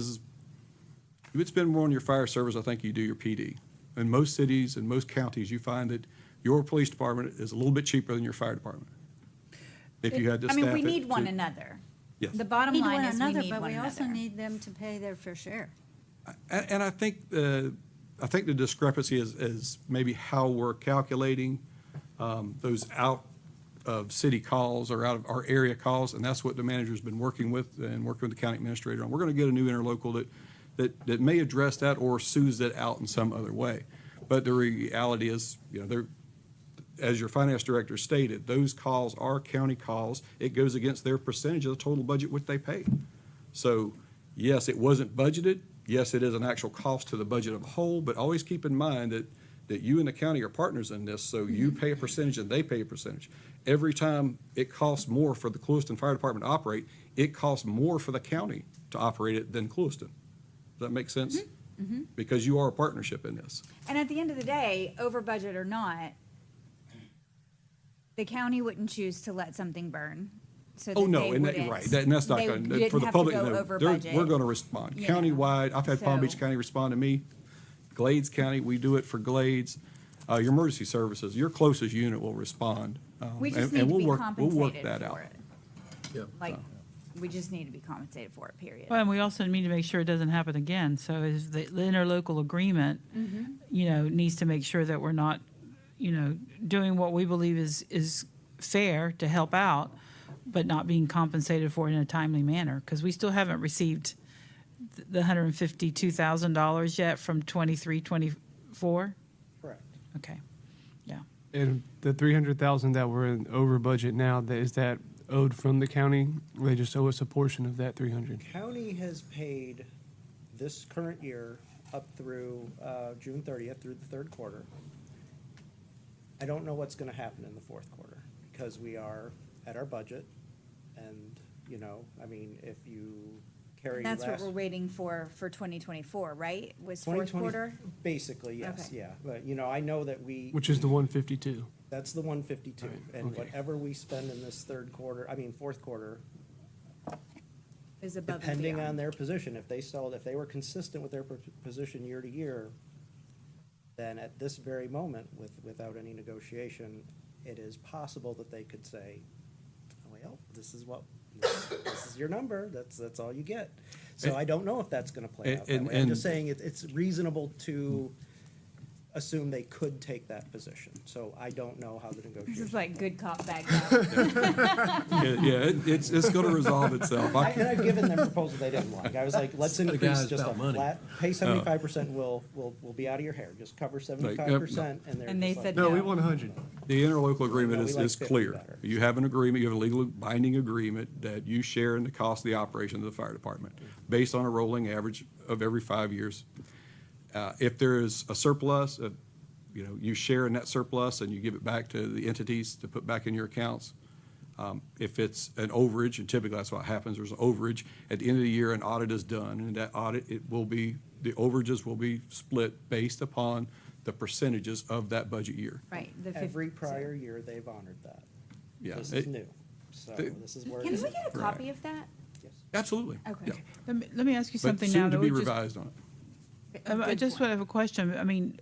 more on your fire service, I think you do your PD. In most cities and most counties, you find that your police department is a little bit cheaper than your fire department. If you had to I staff mean, we it need one to- another. Yes. The bottom Need line one is we another, need but one we also another. need them to pay their fair share. And I think the discrepancy is maybe how we're calculating those out of city calls or out of our area calls, and that's what the manager's been working with and working with the county administrator on. We're going to get a new interlocal that may address that or soothes it out in some other way. But the reality is, as your finance director stated, those calls are county calls. It goes against their percentage of the total budget which they pay. So, yes, it wasn't budgeted. Yes, it is an actual cost to the budget of a whole, but always keep in mind that you and the county are partners in this, so you pay a percentage and they pay a percentage. Every time it costs more for the Clewiston Fire Department to operate, it costs more for the county to operate it than Clewiston. Does that make sense? Because you are a partnership in this. And at the end of the day, over budget or not, the county wouldn't choose to let something burn. So Oh, that no, they and wouldn't- right, and that's not they going, didn't for the have to public, go no, over we're budget, going to respond. you know. Countywide, I've had Palm Beach So- County respond to me, Glades County, we do it for Glades. Your emergency services, your closest unit will respond. We just and need to we'll be work compensated that for out. it. Yeah. Like, we just need to be compensated for it, period. Well, and we also need to make sure it doesn't happen again. So is the interlocal agreement, needs to make sure that we're not, doing what we believe is fair to help out, but not being compensated for it in a timely manner, because we still haven't received the $152,000 yet from 23, 24? Correct. Okay, yeah. And the 300,000 that we're in over budget now, is that owed from the county? Or they just owe us a portion of that 300? County has paid this current year up through June 30th, through the third quarter. I don't know what's going to happen in the fourth quarter, because we are at our budget, and, if you carry That's what last. we're waiting for 2024, right? Was fourth 2020 quarter? Basically, yes, Okay. yeah. But, I know that Which is the 152. that's the 152. Right, And okay. whatever we spend in this fourth quarter, Is above and depending on beyond. their position, if they were consistent with their position year to year, then at this very moment, without any negotiation, it is possible that they could say, well, this is your number, that's all you get. So I don't know if that's gonna play out that way. I'm just saying it's reasonable to assume they could take that position. So I don't know how the This negotiation. is like good cop, bad cop. It's going to resolve itself. And I've given them proposals they didn't like. I was like, let's The increase guy's just a about money. flat, pay 75%, we'll be out of your hair. Just cover 75%, and they're And they just like, said No, we No. want 100. The interlocal agreement No, we is like 50 50 clear. better. You have an agreement, you have a legal binding agreement that you share in the cost of the operation of the fire department, based on a rolling average of every 5 years. If there is a surplus, you share in that surplus and you give it back to the entities to put back in your accounts. If it's an overage, and typically that's what happens, there's an overage, at the end of the year, an audit is done, and that audit, the overages will be split based upon the percentages of that budget year. Right. every prior year, they've honored that. Yeah, This is it- new. So the- this is where. Can it we is. get a copy of that? Yes. Absolutely. Okay. Yeah. Let me ask you But something now. soon to that be we just- revised on it. I Good just point. have a question. I mean,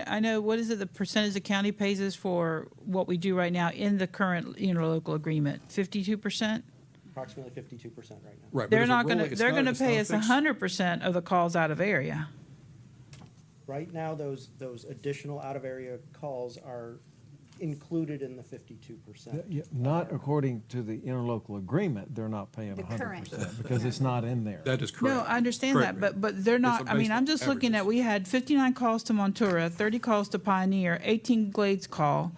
I know, what is it, the percentage the county pays us for what we do right now in the current interlocal agreement? 52%? Approximately 52% right now. Right. but They're it's a not rolling- gonna, it's they're not- gonna it's not pay a us fixed- 100% of the calls out of area. Right now, those additional out-of-area calls are included in the 52%. Not according to the interlocal agreement, they're not paying The 100% because it's not in there. That is correct. No, I understand Correct, that, ma'am. but they're not, I mean, based I'm on just looking at, averages. we had 59 calls to Montura, 30 calls to Pioneer, 18 Glades call.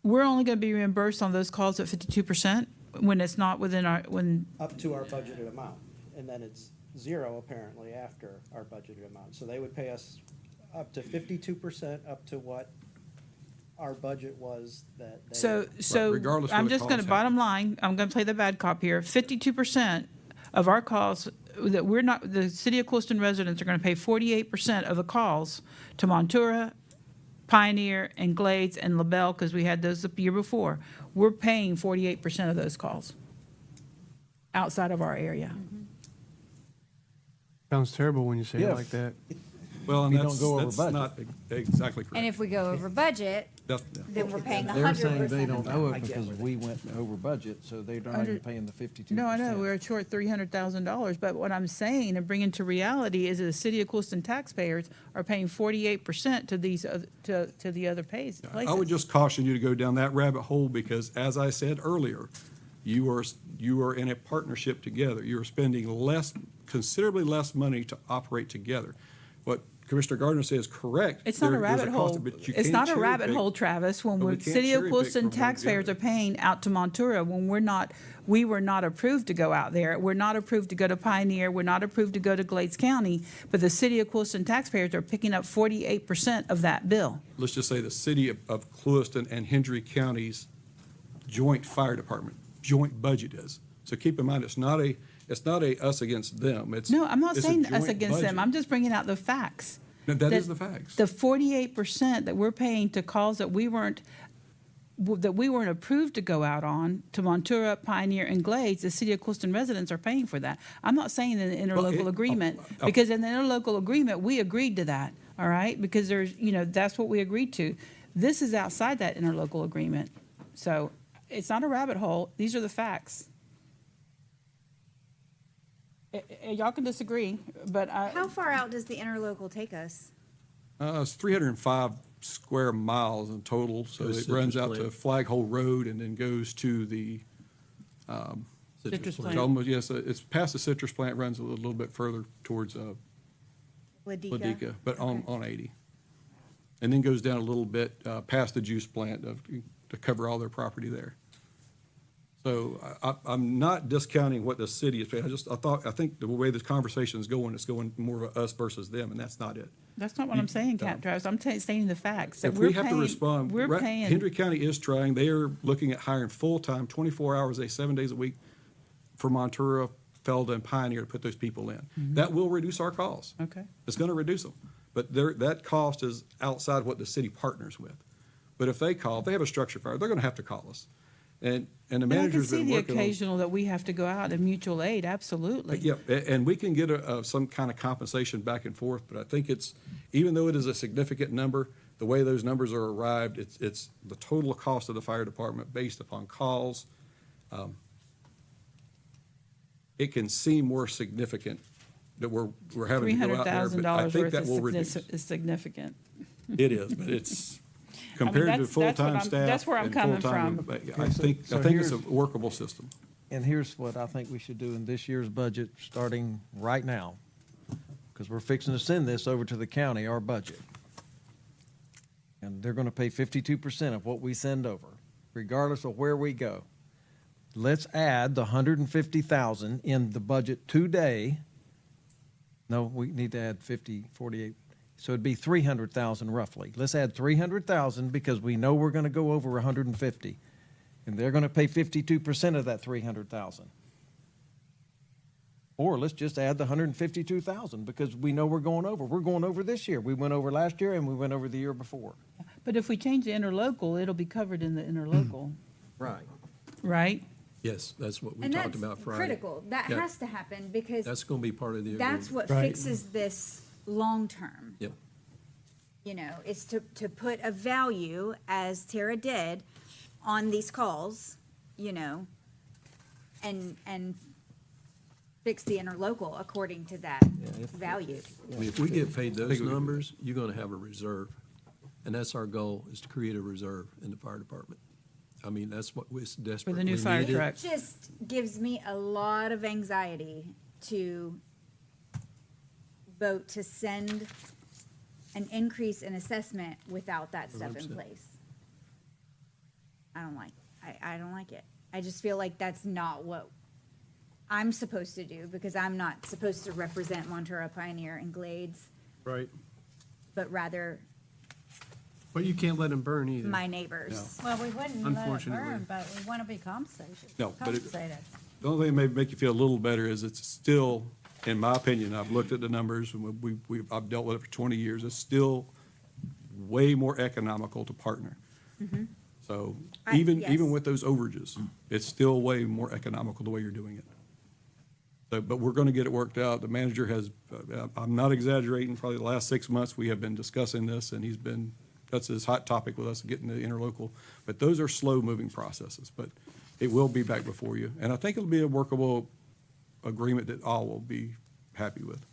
We're only gonna be reimbursed on those calls at 52% when it's not within our, when, Up to our budgeted amount, and then it's zero apparently after our budgeted amount. So they would pay us up to 52%, up to what our budget was that they. so regardless of I'm what just gonna, calls bottom happen. line, I'm gonna play the bad cop here. 52% of our calls, that we're not, the city of Clewiston residents are gonna pay 48% of the calls to Montura, Pioneer, and Glades, and LaBelle, because we had those the year before. We're paying 48% of those calls outside of our area. Sounds terrible when you say it Yeah. like that. Well, and You don't that's, go over that's budget. not exactly correct. And if we go over budget, That- yeah. then we're paying They're saying they 100% don't of that. know I it get because what we went over budget, so they're not even paying the 52%. No, I know, we're short $300,000, but what I'm saying and bringing to reality is that the city of Clewiston taxpayers are paying 48% to these, to the other places. I would just caution you to go down that rabbit hole because, as I said earlier, you are in a partnership together. You are spending considerably less money to operate together. What Commissioner Gardner says is correct. It's not a There's rabbit cost, hole. but you It's can't not a cherry rabbit pick. hole, Travis, when But we we're, can't city of cherry pick from Clewiston one to the taxpayers other. are paying out to Montura when we were not approved to go out there. We're not approved to go to Pioneer, we're not approved to go to Glades County, but the city of Clewiston taxpayers are picking up 48% of that bill. Let's just say the city of Clewiston and Hendry County's joint fire department, joint budget is. So keep in mind, it's not a us against them. No, I'm not it's a saying us joint against them, budget. I'm just bringing out the facts. No, that is the facts. The 48% that we're paying to calls that we weren't approved to go out on, to Montura, Pioneer, and Glades, the city of Clewiston residents are paying for that. I'm not saying in the interlocal agreement, because in the interlocal agreement, we agreed to that, all right? Because there's, that's what we agreed to. This is outside that interlocal agreement. So it's not a rabbit hole, these are the facts. Y'all can disagree, but How far out does the interlocal take us? It's 305 square miles in total, so Goes it runs Citrus out to Plant. Flag Hole Road and then goes to the, Citrus it's Plant. almost, yes, it's past the citrus plant, runs a little bit further towards Ladika, but on 80. And then goes down a little bit past the juice plant to cover all their property there. So I'm not discounting what the city is paying. I think the way this conversation is going, it's going more of a us versus them, and that's not it. That's not what I'm saying, Travis. I'm stating the facts. that If we're we have to paying- respond, We're paying, Hendry County is trying, they are looking at hiring full-time, 24 hours a day, 7 days a week for Montura, Felda, and Pioneer to put those people in. That will reduce our costs. okay. It's gonna reduce them. But that cost is outside what the city partners with. But if they have a structure fire, they're gonna have to call us. And the And I can manager's see been the working on. occasional that we have to go out and mutual aid, absolutely. Yeah, and we can get some kind of compensation back and forth, but I think even though it is a significant number, the way those numbers are arrived, it's the total cost of the fire department based upon calls. It can seem more significant that we're having to go out there, but I $300,000 think worth that will reduce. is significant. It is, but it's compared to that's what full-time I'm- staff. that's where I'm and coming full-time, from. but Okay, I so think it's a here's- workable system. And here's what I think we should do in this year's budget, starting right now, because we're fixing to send this over to the county, our budget. And they're gonna pay 52% of what we send over, regardless of where we go. Let's add the 150,000 in the budget today. No, we need to add 48, so it'd be 300,000 roughly. Let's add 300,000 because we know we're gonna go over 150. And they're gonna pay 52% of that 300,000. Or let's just add the 152,000 because we know we're going over. We're going over this year. We went over last year and we went over the year before. But if we change the interlocal, it'll be covered in the interlocal, Right. right? Yes, that's what we And talked that's about Friday. critical. That Yeah. has to happen because That's gonna be part of the agreement. that's what Right. fixes this long-term. Yep. Is to put a value, as Tara did, on these calls, and fix the interlocal according to that Yeah, if- value. I mean, if we get paid those numbers, you're gonna have a reserve. And that's our goal, is to create a reserve in the fire department. I mean, that's what was desperate. For the new We fire need it. truck. Just gives me a lot of anxiety to vote to send an increase in assessment without that stuff in 100%. place. I don't like it. I just feel like that's not what I'm supposed to do, because I'm not supposed to represent Monterey Pioneer and Glades, Right. but rather But you can't let them burn either. my neighbors. Well, we wouldn't let it Unfortunately. burn, but we want to be compensated. No, but it- Compensated. The only thing that may make you feel a little better is it's still, in my opinion, I've looked at the numbers, and I've dealt with it for 20 years, it's still way more economical to partner. So even yes. with those overages, it's still way more economical the way you're doing it. So, but we're going to get it worked out. The manager has, I'm not exaggerating, probably the last 6 months, we have been discussing this, and that's his hot topic with us, getting the interlocal. But those are slow-moving processes, but it will be back before you. And I think it'll be a workable agreement that all will be happy with.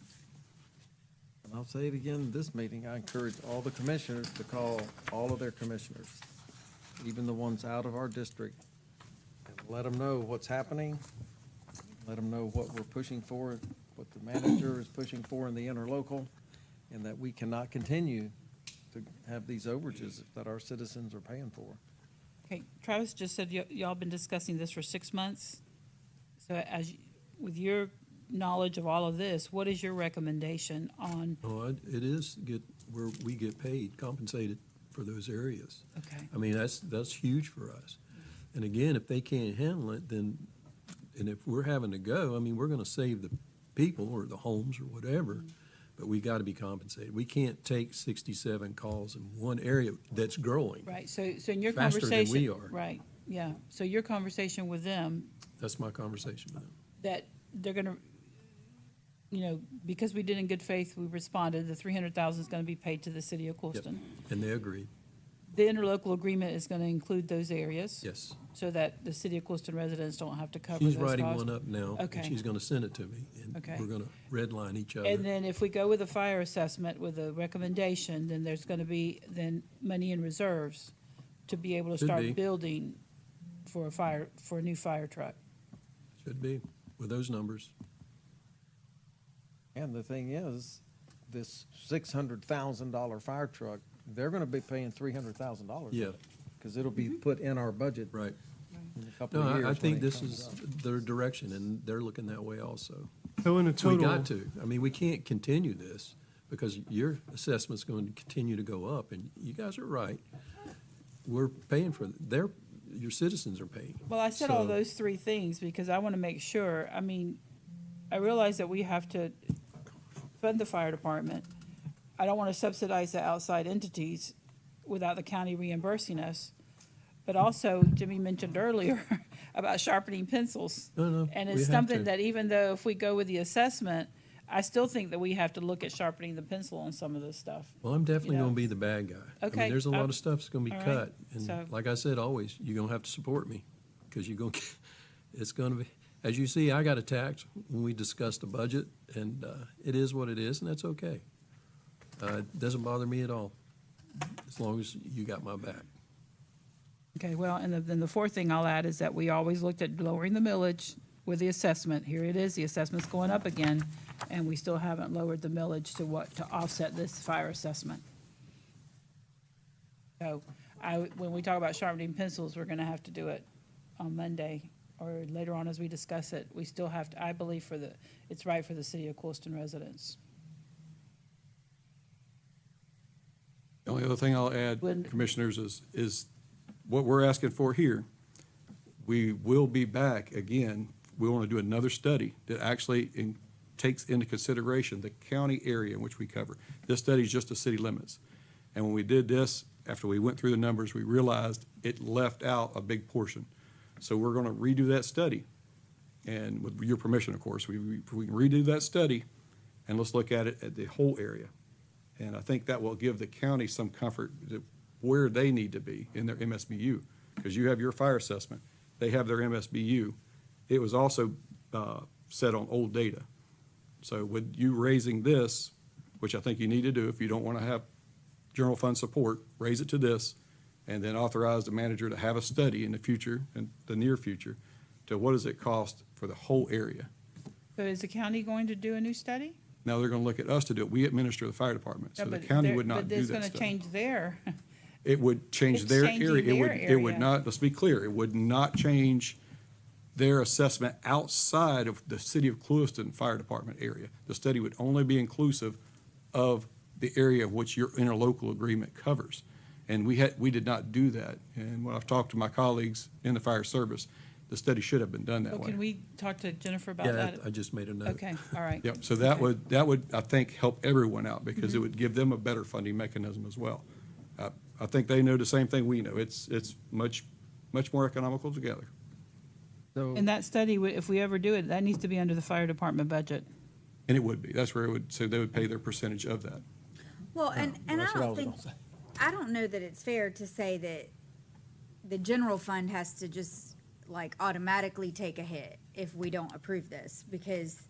And I'll say it again, this meeting, I encourage all the commissioners to call all of their commissioners, even the ones out of our district, and let them know what's happening, let them know what we're pushing for, what the manager is pushing for in the interlocal, and that we cannot continue to have these overages that our citizens are paying for. Okay, Travis just said y'all been discussing this for 6 months. So with your knowledge of all of this, what is your recommendation on, Oh, it is where we get paid, compensated for those areas. okay, I mean, that's huge for us. And again, if they can't handle it, then, and if we're having to go, I mean, we're gonna save the people or the homes or whatever, but we gotta be compensated. We can't take 67 calls in one area that's growing. right, so in your Faster than conversation. we are. Right, yeah, so your conversation with them, That's my conversation with them. that they're gonna, because we did in good faith, we responded, the 300,000 is gonna be paid to the city of Yep. Clewiston. And they agreed, The interlocal agreement is gonna include those areas. yes. So that the city of Clewiston residents don't have to cover those She's costs. writing one up now, and Okay. she's gonna send it to me, and Okay. we're gonna redline each And other. then if we go with a fire assessment with a recommendation, then there's gonna be then money in reserves to be able to Should start be. building for a new fire truck. Should be, with those numbers. And the thing is, this $600,000 fire truck, they're gonna be paying $300,000. Yeah. Because it'll be put in our budget Right. in a couple No, of years. I when think it this comes is up. their direction, and they're looking that way also. So in a total. We got to. I mean, we can't continue this, because your assessment's going to continue to go up, and you guys are right. We're paying for, your citizens are paying. Well, I said all So- those three things because I want to make sure, I realize that we have to fund the fire department. I don't want to subsidize the outside entities without the county reimbursing us. But also, Jimmy mentioned earlier about sharpening pencils. No, And we it's have something to. that even though if we go with the assessment, I still think that we have to look at sharpening the pencil on some of this stuff. Well, I'm definitely know. going to be the bad guy. I Okay, mean, there's a lot of stuff that's going to be all cut. right, so- And like I said, always, you're going to have to support me, because you're going to, it's going to be, as you see, I got attacked when we discussed the budget, and it is what it is, and that's okay. It doesn't bother me at all, as long as you got my back. Okay, well, and then the fourth thing I'll add is that we always looked at lowering the millage with the assessment. Here it is, the assessment's going up again, and we still haven't lowered the millage to offset this fire assessment. So when we talk about sharpening pencils, we're gonna have to do it on Monday or later on as we discuss it. We still have to, I believe it's right for the city of Clewiston residents. The only other thing I'll add, When- commissioners, is what we're asking for here. We will be back again. We want to do another study that actually takes into consideration the county area in which we cover. This study is just the city limits. And when we did this, after we went through the numbers, we realized it left out a big portion. So we're going to redo that study. And with your permission, of course, we can redo that study, and let's look at it at the whole area. And I think that will give the county some comfort that where they need to be in their MSBU, because you have your fire assessment, they have their MSBU. It was also set on old data. So with you raising this, which I think you need to do if you don't want to have general fund support, raise it to this, and then authorize the manager to have a study in the future, in the near future, to what does it cost for the whole area? So is the county going to do a new study? Now they're gonna look at us to do it. We administer the fire department, so Yeah, the but county they're- would not do But it's that gonna study. change their, It would change It's their changing area. their It would area. not, let's be clear, it would not change their assessment outside of the city of Clewiston Fire Department area. The study would only be inclusive of the area of which your interlocal agreement covers. And we did not do that. And when I've talked to my colleagues in the fire service, the study should have been done that well, way. can we talk to Jennifer about Yeah, that? I just made a note. Okay, all right. Yep, so that would, I think, help everyone out because Mm-hmm. it would give them a better funding mechanism as well. I think they know the same thing we know. It's much more economical together. So, And that study, if we ever do it, that needs to be under the fire department budget. And it would be. That's where it would, so they would pay their percentage of that. Well, and I that's what I don't was think, gonna say. I don't know that it's fair to say that the general fund has to just like automatically take a hit if we don't approve this, because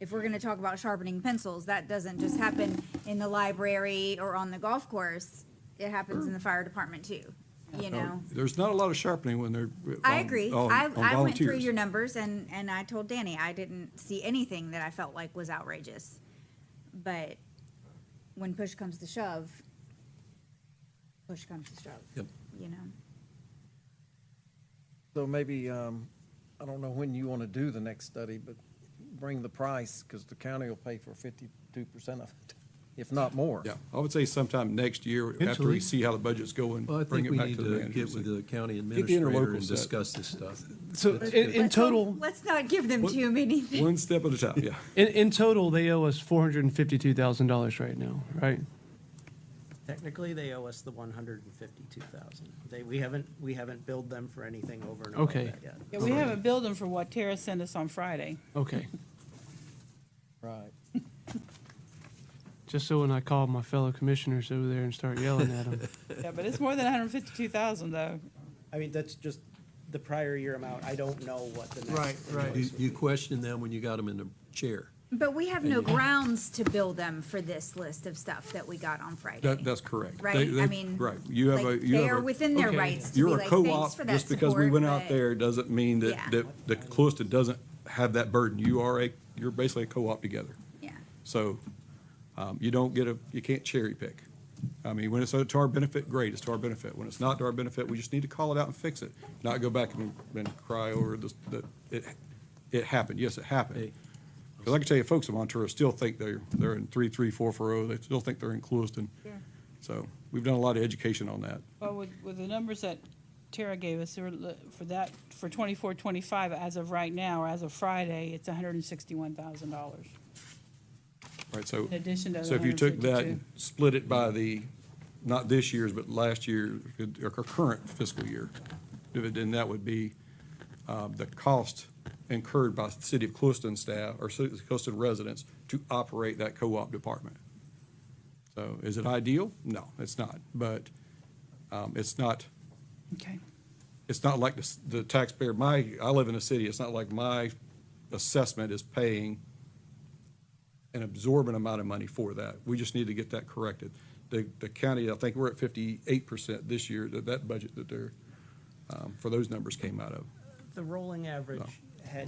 if we're gonna talk about sharpening pencils, that doesn't just happen in the library or on the golf course. It happens in the fire department too, you know? There's not a lot of sharpening when they're. I on- agree. on- I on went through volunteers. your numbers and I told Danny I didn't see anything that I felt like was outrageous. But when push comes to shove, push comes to shove. Yep. You know? so maybe, I don't know when you want to do the next study, but bring the price, because the county will pay for 52% of it, if not more. Yeah, I would say sometime next year, after Eventually. we see how the budget's going, Well, I bring think it we back need to the to manager. get with the county the administrator interlocal and set. discuss this stuff. So in Let's total, hope- let's not give them too many things. One step at a time, yeah. in total, they owe us $452,000 right now, right? Technically, they owe us the 152,000. We haven't billed them for anything over and above Okay. that yet. Yeah, we haven't billed them for what Tara sent us on Friday. Okay. Right. Just so when I call my fellow commissioners over there and start yelling at them. Yeah, but it's more than 152,000 though. I mean, that's just the prior year amount. I don't know what the Right, next right. invoice You, would you be. question them when you got them in the chair. But we have no grounds to bill them for this list of stuff that we got on Friday. That's correct. Right? They- I mean, Right, you have a, like, you they have are a. within their Okay. rights to be You're a like, thanks co-op, for that just because we support, went out but- there doesn't mean that, Yeah. that Clewiston doesn't have that burden. You're basically a co-op together. Yeah. So, you don't get you can't cherry pick. I mean, when it's to our benefit, great, it's to our benefit. When it's not to our benefit, we just need to call it out and fix it. Not go back and cry over that it happened. Yes, it happened. Hey. Because I can tell you, folks in Montrose still think they're in 33440. They still think they're in Clewiston. Yeah. So we've done a lot of education on that. Well, with the numbers that Tara gave us, for 24, 25, as of right now, or as of Friday, it's $161,000. Right, so. In addition to the So if you took that 152. and split it by not this year's, but last year, or current fiscal year, then that would be the cost incurred by the city of Clewiston staff or city of Clewiston residents to operate that co-op department. So is it ideal? No, it's not. But it's not Okay. like the taxpayer, I live in a city, it's not like my assessment is paying an absorbent amount of money for that. We just need to get that corrected. The county, I think we're at 58% this year, that budget that they're, for those numbers came out of. The rolling average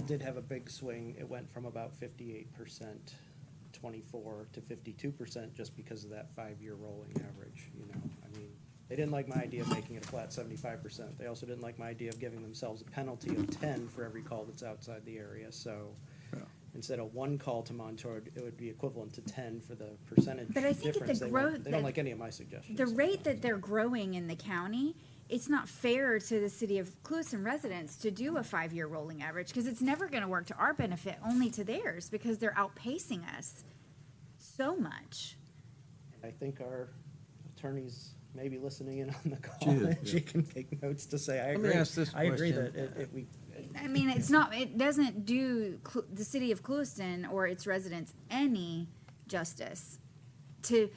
did have a big swing. It went from about 58%, 24 to 52% just because of that 5-year rolling average, you know. I mean, they didn't like my idea of making it a flat 75%. They also didn't like my idea of giving themselves a penalty of 10 for every call that's outside the area. So Yeah. instead of 1 call to Montour, it would be equivalent to 10 for the percentage But I think at difference. the They growth don't that- like any of my suggestions. The rate that they're growing in the county, it's not fair to the city of Clewiston residents to do a 5-year rolling average, because it's never gonna work to our benefit, only to theirs, because they're outpacing us so much. I think our attorneys may be listening in on the call. She is, She can take notes to say, I Let me agree. ask this I agree question. that we, I mean, it's not, it doesn't do the city of Clewiston or its residents any justice to,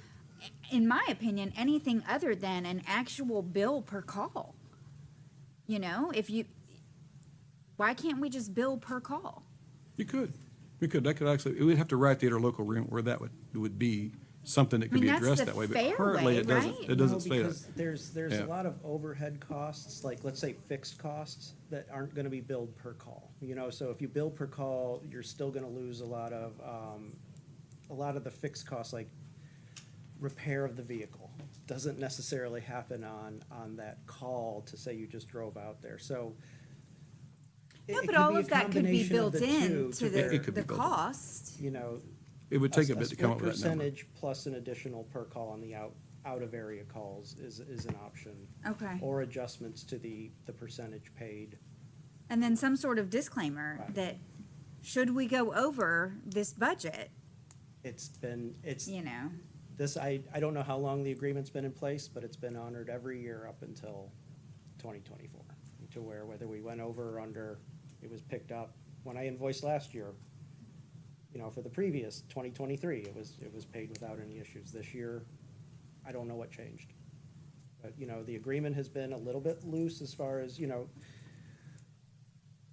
in my opinion, anything other than an actual bill per call. You know, why can't we just bill per call? You could. We could. That could actually, we'd have to write the interlocal agreement where that would be something that I could mean, be that's addressed the that way, but fair currently way, it doesn't, right? it doesn't No, say because that. there's Yeah. a lot of overhead costs, like, let's say, fixed costs that aren't gonna be billed per call. You know, so if you bill per call, you're still gonna lose a lot of the fixed costs, like repair of the vehicle. Doesn't necessarily happen on that call to say you just drove out there, so. No, it but could all be a of that could be combination of built the two in to where, It could be the built in. cost. you know. It would take a bit to come up split with that number. percentage plus an additional per call on the out of area calls is an option. Okay. Or adjustments to the percentage paid. And then some sort of disclaimer Right. that should we go over this budget, It's you know, this, I don't know how long the agreement's been in place, but it's been honored every year up until 2024. To where whether we went over or under, it was picked up. When I invoiced last year, you know, for the previous 2023, it was paid without any issues. This year, I don't know what changed. But, you know, the agreement has been a little bit loose as far as, you know,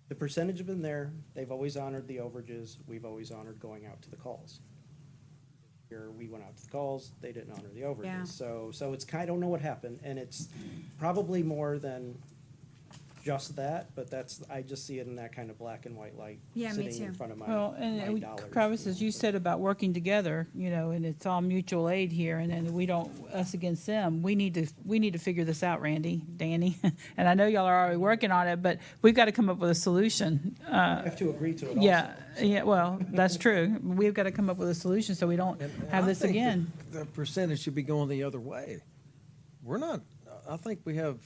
the percentage has been there. They've always honored the overages. We've always honored going out to the calls. Here, we went out to the calls, they didn't honor the Yeah. overages. So it's I don't know what happened, and it's probably more than just that, but I just see it in that kind of black and white light. Yeah, me sitting in too. front of my Well, and dollars. Travis, as you said about working together, you know, and it's all mutual aid here, and then we don't, us against them, we need to figure this out, Randy, Danny. And I know y'all are already working on it, but we've got to come up with a solution. I have to agree to it also. Yeah, well, that's true. We've got to come up with a solution so we don't And have I this think again. The percentage should be going the other way. We're not, I think we have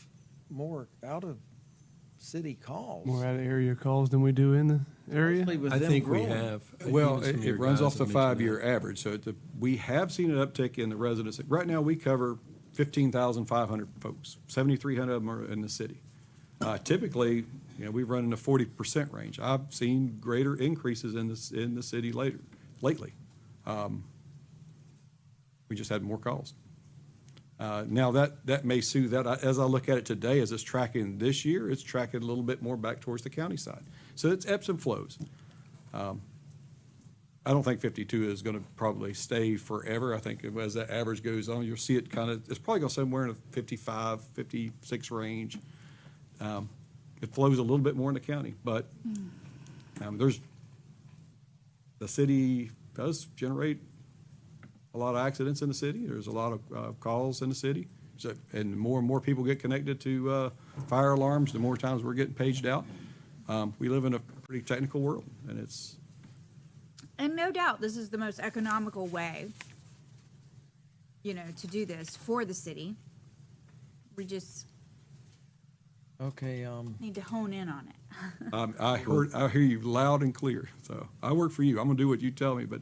more out-of-city calls. More out of area calls than we do in the area. Mostly with I them think we growing. have. Well, Even some of it your runs guys off the have mentioned 5-year that. average, so we have seen an uptick in the residents. Right now, we cover 15,500 folks. 7,300 of them are in the city. Typically, you know, we run in the 40% range. I've seen greater increases in the city lately. We just had more calls. Now, that may soothe that. As I look at it today, as it's tracking this year, it's tracking a little bit more back towards the county side. So it's ebbs and flows. I don't think 52 is going to probably stay forever. I think as that average goes on, you'll see it kind of, it's probably going somewhere in the 55, 56 range. It flows a little bit more in the county, but the city does generate a lot of accidents in the city. There's a lot of calls in the city. So, and more people get connected to fire alarms, the more times we're getting paged out. We live in a pretty technical world, and it's, and no doubt this is the most economical way, you know, to do this for the city. We just Okay, need to hone in on it. I hear you loud and clear. So I work for you. I'm gonna do what you tell me, but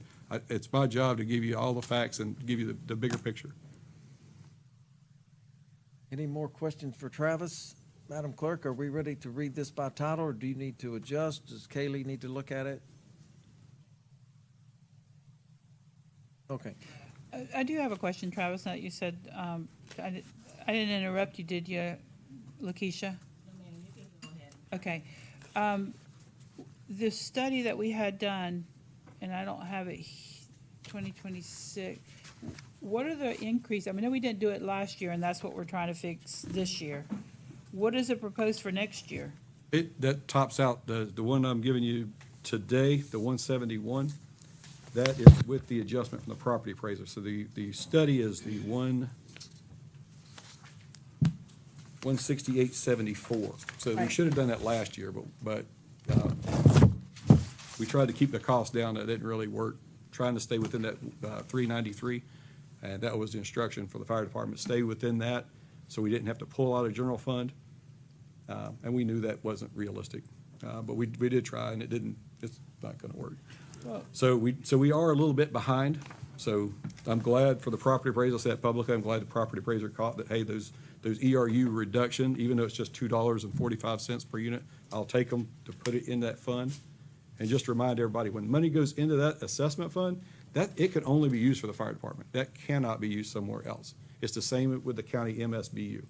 it's my job to give you all the facts and give you the bigger picture. any more questions for Travis? Madam Clerk, are we ready to read this by title, or do you need to adjust? Does Kaylee need to look at it? Okay. I do have a question, Travis, that you said, I didn't interrupt you, did you, Lakeisha? Okay. The study that we had done, and I don't have it, 2026, what are the increase? I mean, I know we didn't do it last year, and that's what we're trying to fix this year. What is it proposed for next year? That tops out, the one I'm giving you today, the 171, that is with the adjustment from the property appraiser. So the study is the 168.74. So we Right. should have done that last year, but we tried to keep the cost down. That didn't really work. Trying to stay within that 393, and that was the instruction for the fire department, stay within that, so we didn't have to pull out of general fund. And we knew that wasn't realistic, but we did try, and it's not gonna work. So we are a little bit behind, so I'm glad for the property appraiser, I'll say that publicly, I'm glad the property appraiser caught that, hey, those ERU reduction, even though it's just $2.45 per unit, I'll take them to put it in that fund. And just remind everybody, when money goes into that assessment fund, that, it can only be used for the fire department. That cannot be used somewhere else. It's the same with the county MSBU.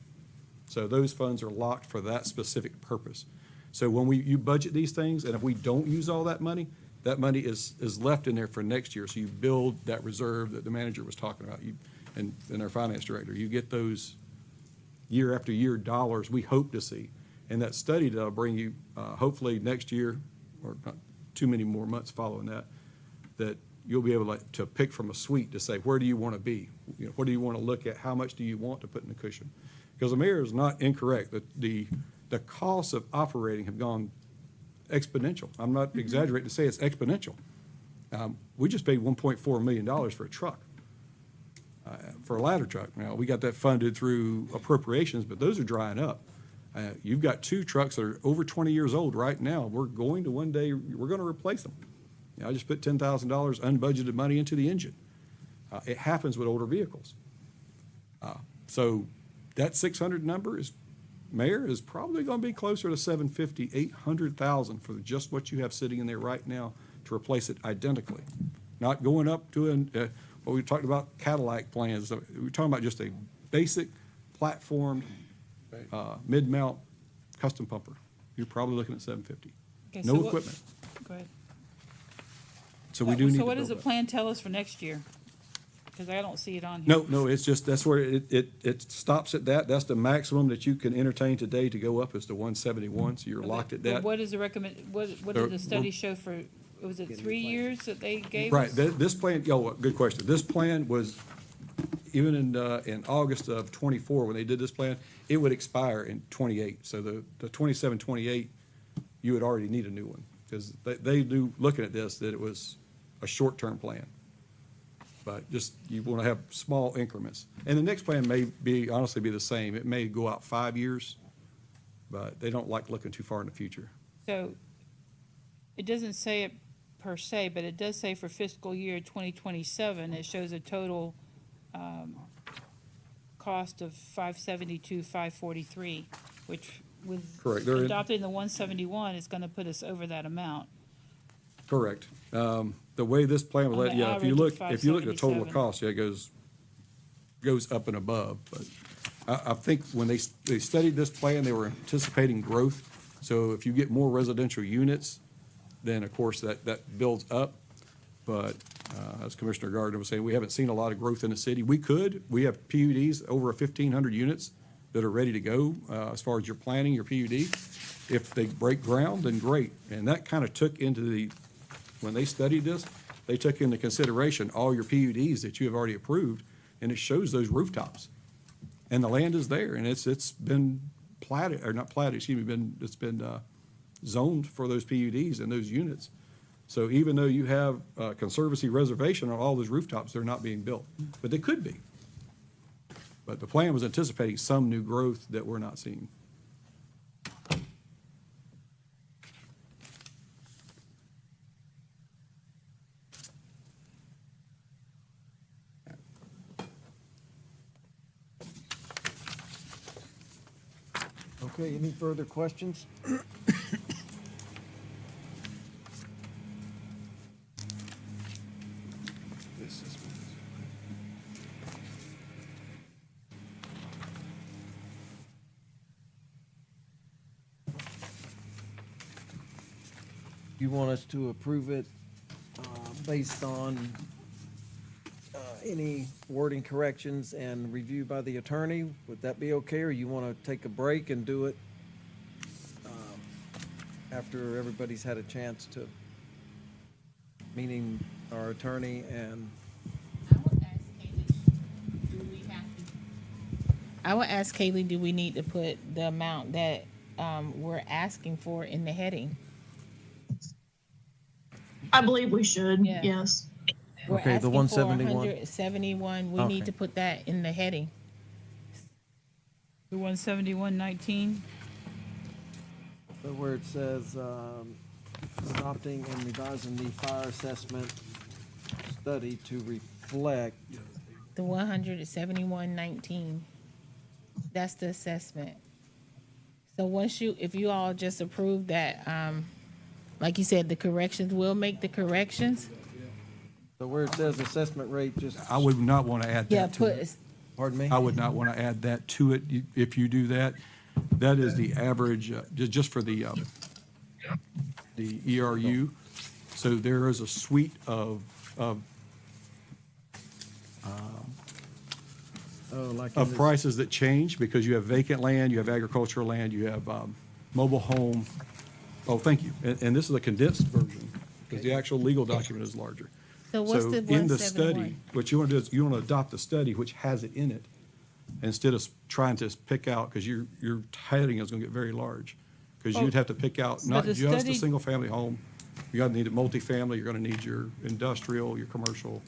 So those funds are locked for that specific purpose. So when you budget these things, and if we don't use all that money, that money is left in there for next year. So you build that reserve that the manager was talking about, and our finance director. You get those year after year dollars we hope to see. And that study that'll bring you, hopefully next year, or not too many more months following that, that you'll be able to pick from a suite to say, where do you want to be? You know, what do you want to look at? How much do you want to put in the cushion? Because the mayor is not incorrect, that the costs of operating have gone exponential. I'm not exaggerating to say it's exponential. We just paid $1.4 million for a truck, for a ladder truck. Now, we got that funded through appropriations, but those are drying up. You've got 2 trucks that are over 20 years old right now. We're going to replace them. You know, I just put $10,000 unbudgeted money into the engine. It happens with older vehicles. So that 600 number Mayor, is probably going to be closer to 750, 800,000 for just what you have sitting in there right now to replace it identically. Not going up to what we talked about, Cadillac plans. We're talking about just a basic platformed mid-mount custom pumper. You're probably looking at 750. Okay, No so equipment. Go ahead. So we do need to So what does the build that. plan tell us for next year? Because I don't see it on here. No, it's just, that's where it stops at that. That's the maximum that you can entertain today to go up is to 171, so you're Okay, locked at but that. what is the what did the study show for, was it 3 years that they gave Right, us? this plan, good question. This plan was, even in August of '24, when they did this plan, it would expire in '28. So the 27, 28, you would already need a new one. Because they do, looking at this, that it was a short-term plan. But just, you want to have small increments. And the next plan may honestly be the same. It may go out 5 years, but they don't like looking too far in the future. So it doesn't say it per se, but it does say for fiscal year 2027, it shows a total cost of 572, 543, which with Correct. They're in- adopting the 171 is going to put us over that amount. Correct. The way this plan was, On the if you average of look at the total 577. cost, yeah, it goes up and above. But I think when they studied this plan, they were anticipating growth. So if you get more residential units, then of course that builds up. But as Commissioner Gardner was saying, we haven't seen a lot of growth in the city. We have PUDs over 1,500 units that are ready to go as far as your planning, your PUD. If they break ground, then great. And that kind of took into when they studied this, they took into consideration all your PUDs that you have already approved, and it shows those rooftops. And the land is there, and it's been platted, or not platted, excuse me, it's been zoned for those PUDs and those units. So even though you have a conservancy reservation on all those rooftops, they're not being built, but they could be. But the plan was anticipating some new growth that we're not seeing. Okay, any further questions? You want us to approve it based on any wording corrections and review by the attorney? Would that be okay, or you want to take a break and do it after everybody's had a chance to, meaning our attorney and, I would ask Kaylee, do we need to put the amount that we're asking for in the heading? I believe we should, Yeah. yes. We're Okay, the asking for 171. 171. We Okay. need to put that in the heading. The 171.19, so where it says, adopting and revising the fire assessment study to reflect, The 171.19. That's the assessment. So if you all just approve that, like you said, the corrections, we'll make the corrections. so where it says assessment rate, just, I would not want to add Yeah, that to put, it. pardon me? I would not want to add that to it. If you do that, that is the average, just for the ERU. So there is a suite of Oh, like in this- prices that change because you have vacant land, you have agricultural land, you have mobile home. Oh, thank you. And this is a condensed version because the actual legal document is larger. So what's the in the study, 171? what you want to do is you want to adopt a study which has it in it instead of trying to pick out, because your heading is going to get very large. Because you'd have to pick out But not the just a study- single-family home. You're going to need a multifamily, you're going to need your industrial, your commercial.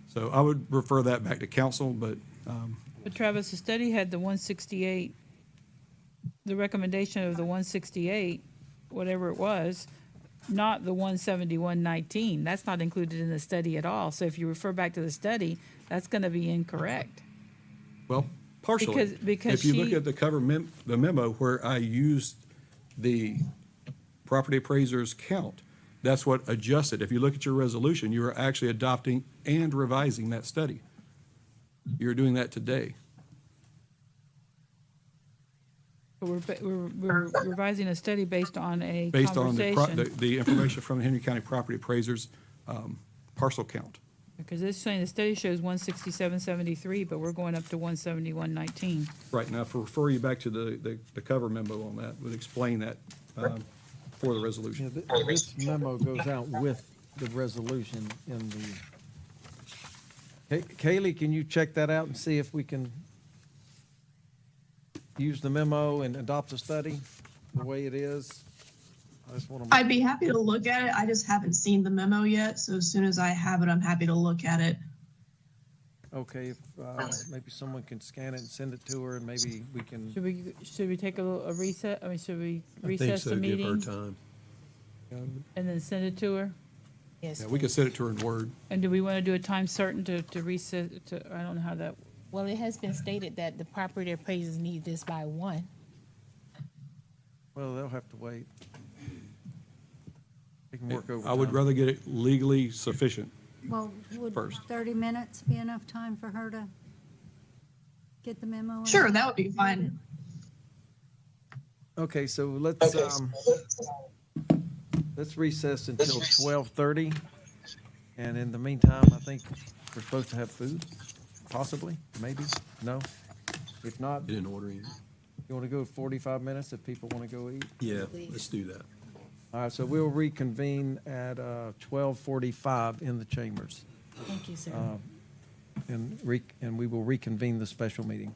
So I would refer that back to council, but But Travis, the study had the 168, the recommendation of the 168, whatever it was, not the 171.19. That's not included in the study at all. So if you refer back to the study, that's going to be incorrect. well, partially. Because If you look she- at the the memo where I used the property appraiser's count, that's what adjusted. If you look at your resolution, you are actually adopting and revising that study. You're doing that today. But we're revising a study based on a Based on conversation. the information from the Henry County Property Appraiser's parcel count. Because it's saying the study shows 167.73, but we're going up to 171.19. Right, now, if I refer you back to the cover memo on that, would explain that for the Yeah, resolution. this memo goes out with the resolution in the. Kaylee, can you check that out and see if we can use the memo and adopt the study the way it is? I just want to. I'd be happy to look at it. I just haven't seen the memo yet. So as soon as I have it, I'm happy to look at it. Okay, if, maybe someone can scan it and send it to her, and maybe we can. Should we take a reset? I mean, should we I think recess so, the give her meeting time. and then send it to her? Yes. Yeah, we could send it to her in Word. And do we want to do a time certain to reset, I don't know how that, Well, it has been stated that the property appraisers need this by 1. Well, they'll have to wait. They can work over. I would rather get it legally sufficient. Well, would First. 30 minutes be enough time for her to get the memo? and- Sure, that would be fine. Okay, so let's recess until 12:30. And in the meantime, I think we're supposed to have food, possibly, maybe, no? If not, You didn't order any? you want to go 45 minutes if people want to go eat? Yeah, let's do that. All right, so we'll reconvene at 12:45 in the chambers. Thank you, sir. And we will reconvene the special meeting.